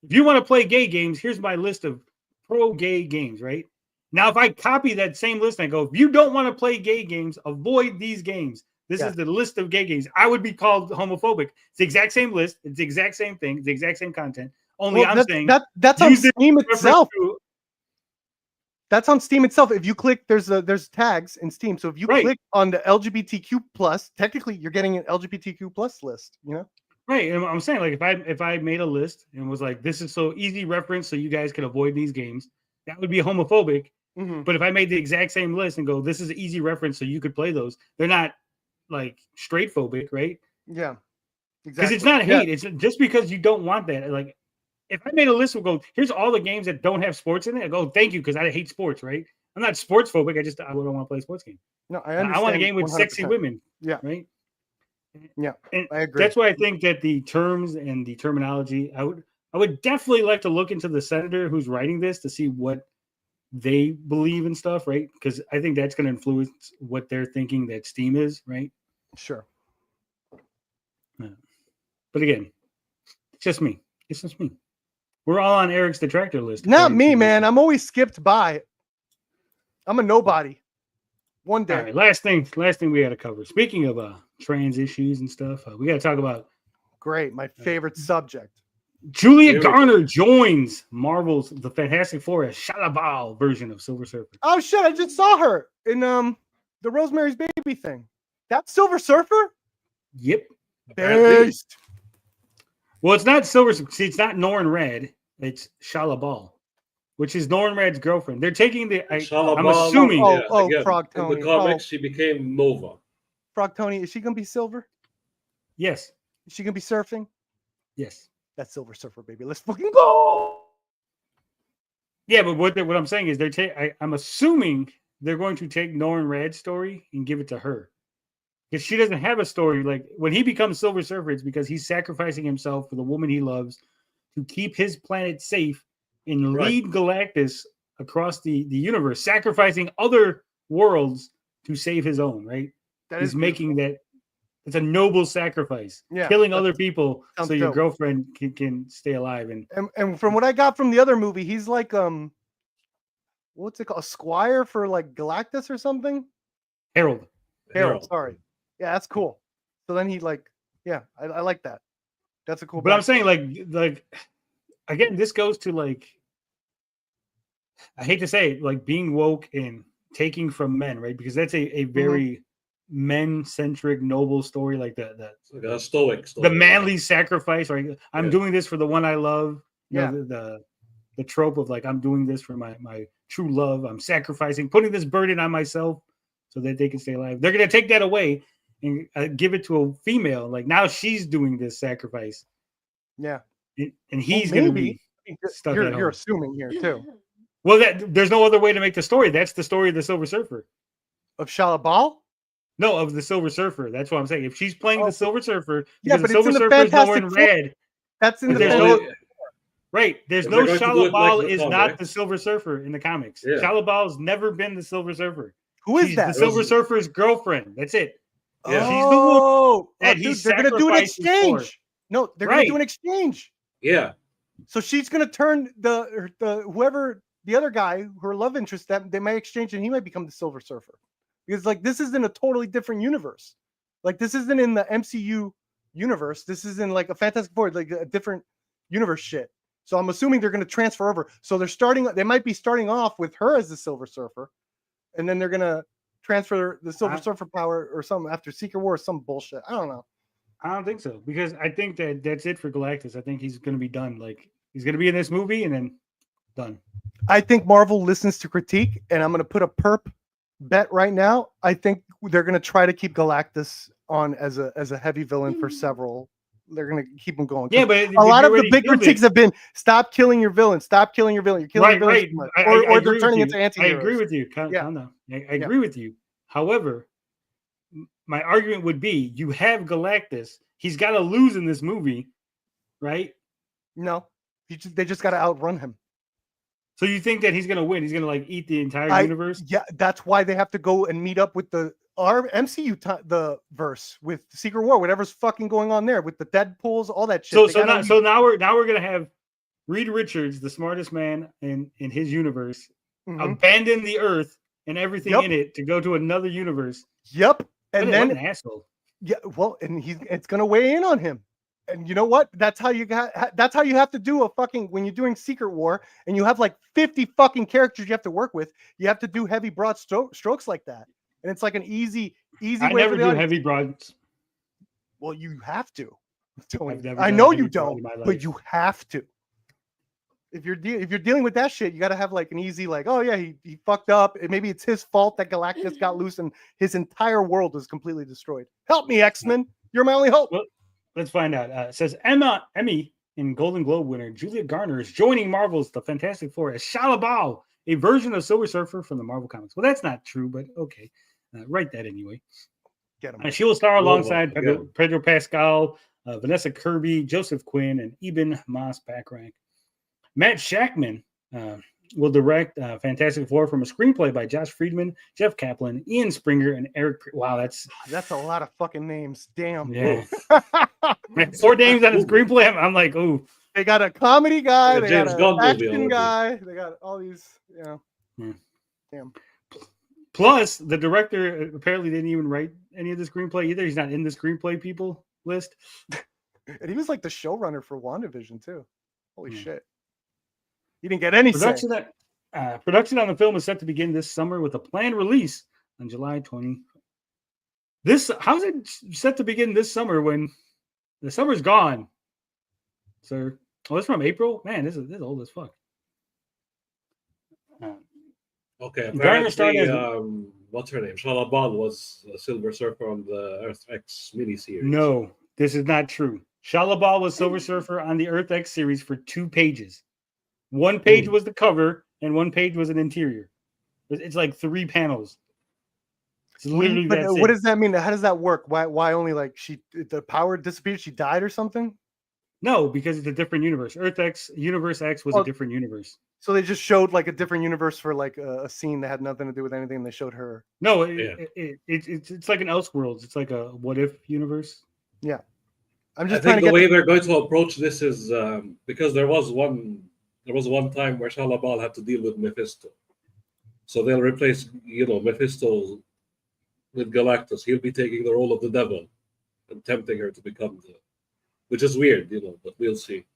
if you want to play gay games, here's my list of pro-gay games, right? Now, if I copy that same list and I go, if you don't want to play gay games, avoid these games. This is the list of gay games. I would be called homophobic. It's the exact same list. It's the exact same thing. It's the exact same content. Only Well, I'm saying that's on use it Steam reference itself. to- That's on Steam itself. If you click, there's tags in Steam. So if you Right. click on the LGBTQ plus, technically you're getting an LGBTQ plus list. You know. Right, and I'm saying like if I made a list and was like this is so easy reference so you guys can avoid these games, that would be homophobic. Mm-hmm. But if I made the exact same list and go this is an easy reference so you could play those, they're not like straight phobic, right? Yeah. Because Exactly. it's not Yeah. hate. It's just because you don't want that. Like if I made a list of go here's all the games that don't have sports in it, I go thank you because I hate sports, right? I'm not sports phobic. I don't want to play a sports game. No, I I understand. want a game with 100%. sexy women. Yeah. Right. Yeah, And I agree. that's why I think that the terms and the terminology, I would definitely like to look into the senator who's writing this to see what they believe and stuff, right? Because I think that's going to influence what they're thinking that Steam is, right? Sure. But again, it's just me. It's just me. We're all on Eric's detractor list. Not me, man. I'm always skipped by. I'm a nobody. One day. All right, last thing we had to cover. Speaking of trans issues and stuff, we got to talk about Great, my favorite subject. Julia Garner joins Marvel's The Fantastic Four as Shalabal version of Silver Surfer. Oh shit! I just saw her in the Rosemary's Baby thing. That's Silver Surfer. Yep. Based. Well, it's not Silver. See, it's not Norrin Red. It's Shalabal, which is Norrin Red's girlfriend. They're taking the. I'm assuming. Frog Tony. In the comics, she became Nova. Frog Tony. Is she gonna be Silver? Yes. Is she gonna be surfing? Yes. That's Silver Surfer, baby. Let's fucking go. Yeah, but what I'm saying is I'm assuming they're going to take Norrin Red's story and give it to her. Because she doesn't have a story. Like when he becomes Silver Surfer, it's because he's sacrificing himself for the woman he loves to keep his planet safe and lead Galactus across the universe, sacrificing other worlds to save his own, right? He's making that. It's a noble sacrifice. Yeah, killing other people so your dope. girlfriend can stay alive. And from what I got from the other movie, he's like what's it called? A squire for like Galactus or something? Harold. Sorry. Yeah, that's cool. So then he like, yeah, I like that. That's a cool. But I'm saying like again, this goes to like, I hate to say it, like being woke and taking from men, right? Because that's a very men-centric, noble story, like like a stoic story. The manly sacrifice, right? I'm doing this for the one I love. You know, the trope of like, I'm doing this for my true love. I'm sacrificing, putting this burden on myself so that they can stay alive. They're going to take that away and give it to a female. Like now she's doing this sacrifice. Yeah. And he's going to be stuck at home. You're assuming here too. Well, there's no other way to make the story. That's the story of the Silver Surfer. Of Shalabal? No, of the Silver Surfer. That's what I'm saying. If she's playing the Silver Surfer, yeah, because but the Silver Surfer is Norrin Red. That's in the There's no Shalabal is not the Silver Surfer in the comics. Yeah. Shalabal's never been the Silver Surfer. Who is that? The Silver Surfer's girlfriend. That's it. Yeah. She's the one that they're going to do an exchange. For. No, they're going to do an exchange. Yeah. So she's going to turn the whoever the other guy, her love interest, that they might exchange, and he might become the Silver Surfer. Because like this is in a totally different universe. Like this isn't in the MCU universe. This is in like a Fantastic Four, like a different universe shit. So I'm assuming they're going to transfer over. So they might be starting off with her as the Silver Surfer, and then they're going to transfer the Silver Surfer power or something after Secret War or some bullshit. I don't know. I don't think so, because I think that's it for Galactus. I think he's going to be done. Like he's going to be in this movie and then done. I think Marvel listens to critique, and I'm going to put a perp bet right now. I think they're going to try to keep Galactus on as a heavy villain for several. They're going to keep him going. Yeah, but a lot of the big critiques have been stop killing your villain. Stop killing your villain. You're killing your villain. Right. Or they're turning into anti-heroes. I agree with you. Calm down. I agree with you. However, my argument would be you have Galactus. He's got to lose in this movie, right? No, they just got to outrun him. So you think that he's going to win? He's going to like eat the entire universe? Yeah, that's why they have to go and meet up with the MCU the verse with Secret War, whatever's fucking going on there with the Deadpools, all that shit. So now we're going to have Reed Richards, the smartest man in his universe, abandon the Earth and everything in it to go to another universe. Yep, and then what an asshole. Yeah, well, and it's going to weigh in on him. And you know what? That's how you have to do a fucking, when you're doing Secret War and you have like 50 fucking characters you have to work with, you have to do heavy broad strokes like that. And it's like an easy way. I never do heavy broads. Well, you have to. I know you don't, but you have to. If you're dealing with that shit, you got to have like an easy, like, oh yeah, he fucked up. Maybe it's his fault that Galactus got loose and his entire world was completely destroyed. Help me, X-Men. You're my only hope. Well, let's find out. It says Emmy and Golden Globe winner Julia Garner is joining Marvel's The Fantastic Four as Shalabal, a version of Silver Surfer from the Marvel Comics. Well, that's not true, but okay. Write that anyway. Get him. She will star alongside Pedro Pascal, Vanessa Kirby, Joseph Quinn, and Eben Moss Backrack. Matt Shackman will direct Fantastic Four from a screenplay by Josh Friedman, Jeff Kaplan, Ian Springer, and Eric. Wow, that's a lot of fucking names. Damn. yeah. 4 names on a screenplay. I'm like, ooh. They got a comedy guy. Yeah, They James got Gunn an movie action already. guy. They got all these. Yeah. Damn. Plus, the director apparently didn't even write any of the screenplay either. He's not in the screenplay people list. And he was like the showrunner for WandaVision too. Holy shit. He didn't get any say. Production on the film is set to begin this summer with a planned release on July 20. How's it set to begin this summer when the summer's gone, sir? Oh, it's from April? Man, this is old as fuck. Okay, Garner starred apparently, what's her name? Shala Ball was a Silver Surfer on the Earth X miniseries. No, this is not true. Shalabal was Silver Surfer on the Earth X series for 2 pages. 1 page was the cover, and 1 page was an interior. It's like 3 panels. It's literally But what does that mean? How does that work? Why only like the power disappeared? She died or something? No, because it's a different universe. Earth X, Universe X was a different universe. So they just showed like a different universe for like a scene that had nothing to do with anything. They showed her. No, it's like an Elseworlds. It's like a what if universe. Yeah, I think the way they're going to approach this is because there was one time where Shalabal had to deal with Mephisto, so they'll replace Mephisto with Galactus. He'll be taking the role of the devil and tempting her to become which is weird, but we'll see.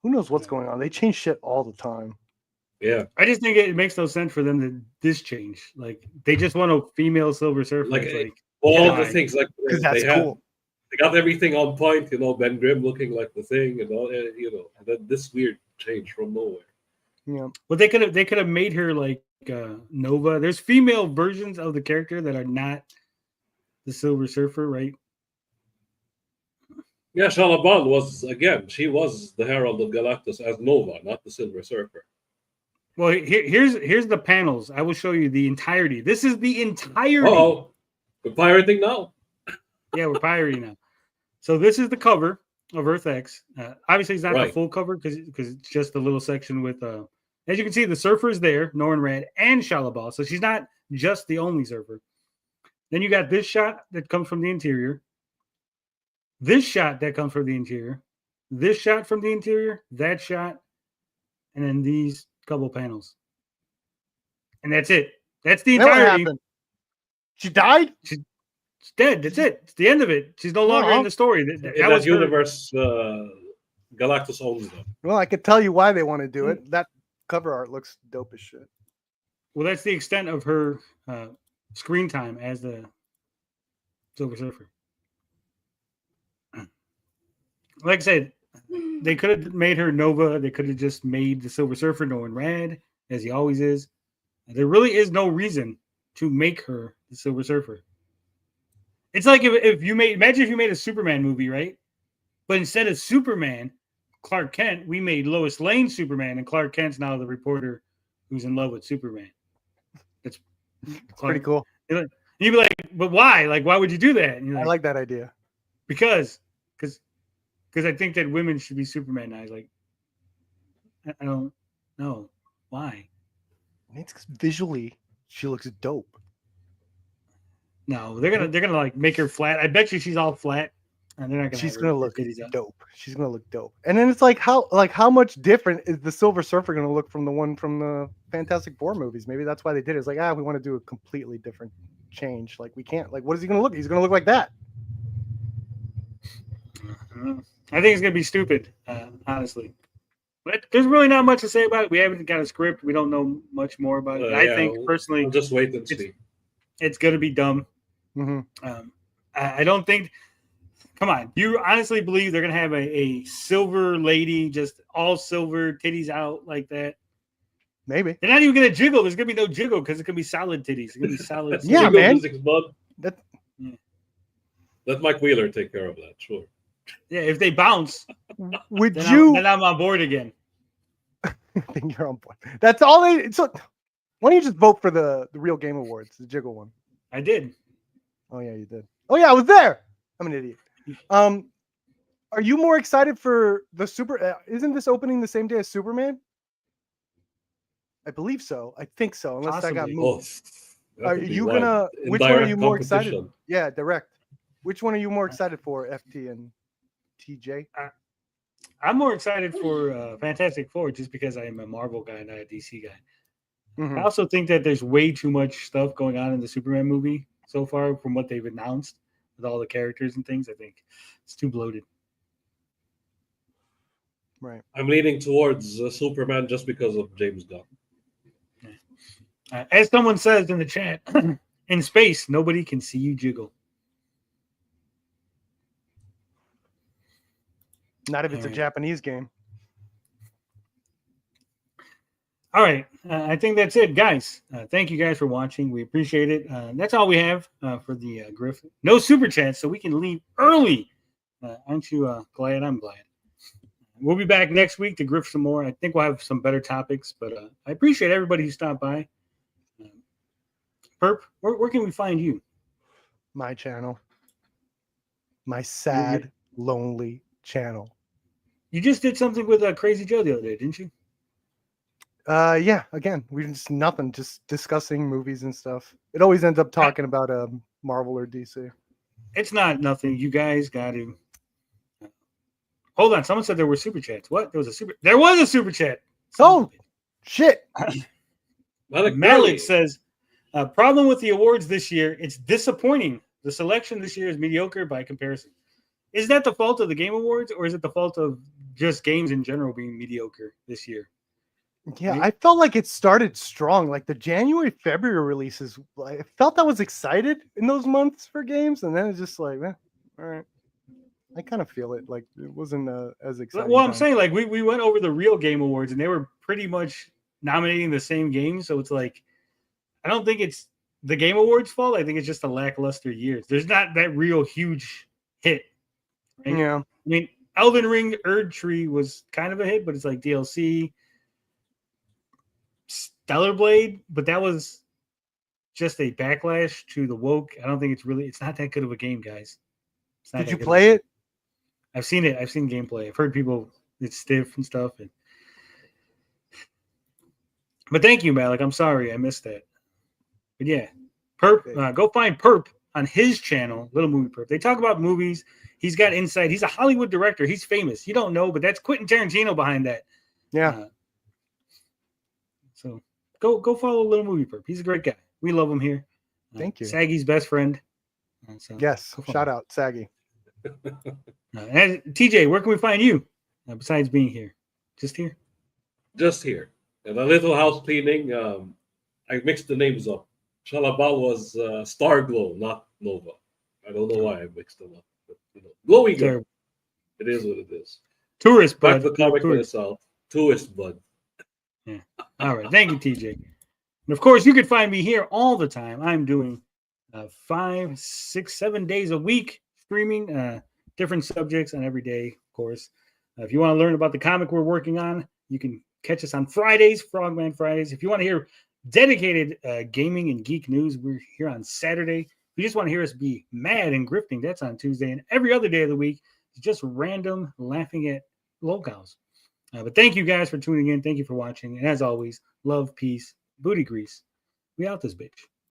Who knows what's going on? They change shit all the time. Yeah, I just think it makes no sense for them to this change. Like they just want a female Silver Surfer. Like all the things, like because that's cool. They got everything on point. Ben Grimm looking like the Thing, and all. And then this weird change from nowhere. Yeah. Well, they could have made her like Nova. There's female versions of the character that are not the Silver Surfer, right? Yeah, Shalabal she was the Herald of Galactus as Nova, not the Silver Surfer. Well, here's the panels. I will show you the entirety. This is the entirety. Oh, we're pirating now. Yeah, we're pirating now. So this is the cover of Earth X. Obviously, it's not the full cover because it's just a little section with. As you can see, the Surfer is there, Norrin Radd and Shalabal. So she's not just the only Surfer. Then you got this shot that comes from the interior. This shot that comes from the interior. This shot from the interior. That shot, and then these couple panels. And that's it. That's the entirety. She died? She's dead. That's it. It's the end of it. She's no longer in the story. That was universe, Galactus owns them. Well, I could tell you why they want to do it. That cover art looks dope as shit. Well, that's the extent of her screen time as the Silver Surfer. Like I said, they could have made her Nova. They could have just made the Silver Surfer Norrin Radd, as he always is. There really is no reason to make her the Silver Surfer. It's like if you imagine if you made a Superman movie, right? But instead of Superman, Clark Kent, we made Lois Lane Superman, and Clark Kent's now the reporter who's in love with Superman. That's pretty cool. You'd be like, but why? Like, why would you do that? And you're I like that idea. Because I think that women should be Superman now. Like, I don't know why. It's visually, she looks dope. No, they're gonna like make her flat. I bet you she's all flat, and they're not gonna. She's gonna look dope. She's gonna look dope. And then it's like how much different is the Silver Surfer gonna look from the one from the Fantastic Four movies? Maybe that's why they did it. It's like we want to do a completely different change. Like we can't. Like what is he gonna look? He's gonna look like that. I think it's gonna be stupid, honestly. But there's really not much to say about it. We haven't got a script. We don't know much more about it. I think personally, we'll just wait and see. It's gonna be dumb. Mm-hmm. I don't think. Come on, you honestly believe they're gonna have a silver lady, just all silver, titties out like that? Maybe they're not even gonna jiggle. There's gonna be no jiggle because it's gonna be solid titties. It's gonna be solid. Yeah, man. Let Mike Wheeler take care of that. Sure. Yeah, if they bounce, would then you? Then I'm on board again. I think you're on board. That's all they. So, why don't you just vote for the real Game Awards, the Jiggle one? I did. Oh yeah, you did. Oh yeah, I was there. I'm an idiot. Are you more excited for the super? Isn't this opening the same day as Superman? I believe so. I think so. Unless that got Possibly. moved. That Are could be you right. gonna? In Which one are direct you more excited? competition. Yeah, direct. Which one are you more excited for, FT and TJ? I'm more excited for Fantastic Four just because I am a Marvel guy, not a DC guy. Mhm. I also think that there's way too much stuff going on in the Superman movie so far from what they've announced with all the characters and things. I think it's too bloated. Right. I'm leaning towards Superman just because of James Gunn. As someone says in the chat, in space, nobody can see you jiggle. Not if it's All a right. Japanese game. All right. I think that's it, guys. Thank you guys for watching. We appreciate it. That's all we have for the Grift. No super chats, so we can leave early. Aren't you glad? I'm glad. We'll be back next week to Grift some more. I think we'll have some better topics, but I appreciate everybody who stopped by. Perp, where can we find you? My channel. My sad, lonely channel. You just did something with Crazy Joe the other day, didn't you? Yeah, again, we just nothing, just discussing movies and stuff. It always ends up talking about Marvel or DC. It's not nothing. You guys got to hold on. Someone said there were super chats. What? There was a super chat. Oh shit. Malik says, problem with the awards this year, it's disappointing. The selection this year is mediocre by comparison. Is that the fault of the Game Awards, or is it the fault of just games in general being mediocre this year? Yeah, Right? I felt like it started strong. Like the January, February releases, I felt I was excited in those months for games, and then it's just like, all right. I kind of feel it. Like it wasn't as exciting. Well, I'm saying like we went over the real Game Awards, and they were pretty much nominating the same games. So it's like, I don't think it's the Game Awards' fault. I think it's just a lackluster year. There's not that real huge hit. Right? Yeah. I mean, Elden Ring Erdtree was kind of a hit, but it's like DLC. Stellar Blade, but that was just a backlash to the woke. I don't think it's not that good of a game, guys. Did you play it? I've seen it. I've seen gameplay. I've heard people it's stiff and stuff. But thank you, Malik. I'm sorry I missed that. But yeah, Perp, go find Perp on his channel, Little Movie Perp. They talk about movies. He's got insight. He's a Hollywood director. He's famous. You don't know, but that's Quentin Tarantino behind that. Yeah. So go follow Little Movie Perp. He's a great guy. We love him here. Thank you. Saggy's best friend. So yes. Shout out, Saggy. And TJ, where can we find you besides being here? Just here? Just here. And a little house cleaning. I mixed the names up. Shalabal was Starglow, not Nova. I don't know why I mixed them up. But, Glowy Girl. It is what it is. Tourist Back bud. to the comic for yourself. Tourist bud. Yeah. All right. Thank you, TJ. And of course, you can find me here all the time. I'm doing 5, 6, 7 days a week streaming different subjects on every day, of course. If you want to learn about the comic we're working on, you can catch us on Fridays, Frogman Fridays. If you want to hear dedicated gaming and geek news, we're here on Saturday. If you just want to hear us be mad and grifting, that's on Tuesday. And every other day of the week is just random laughing at locals. But thank you guys for tuning in. Thank you for watching. And as always, love, peace, booty grease. We out this bitch.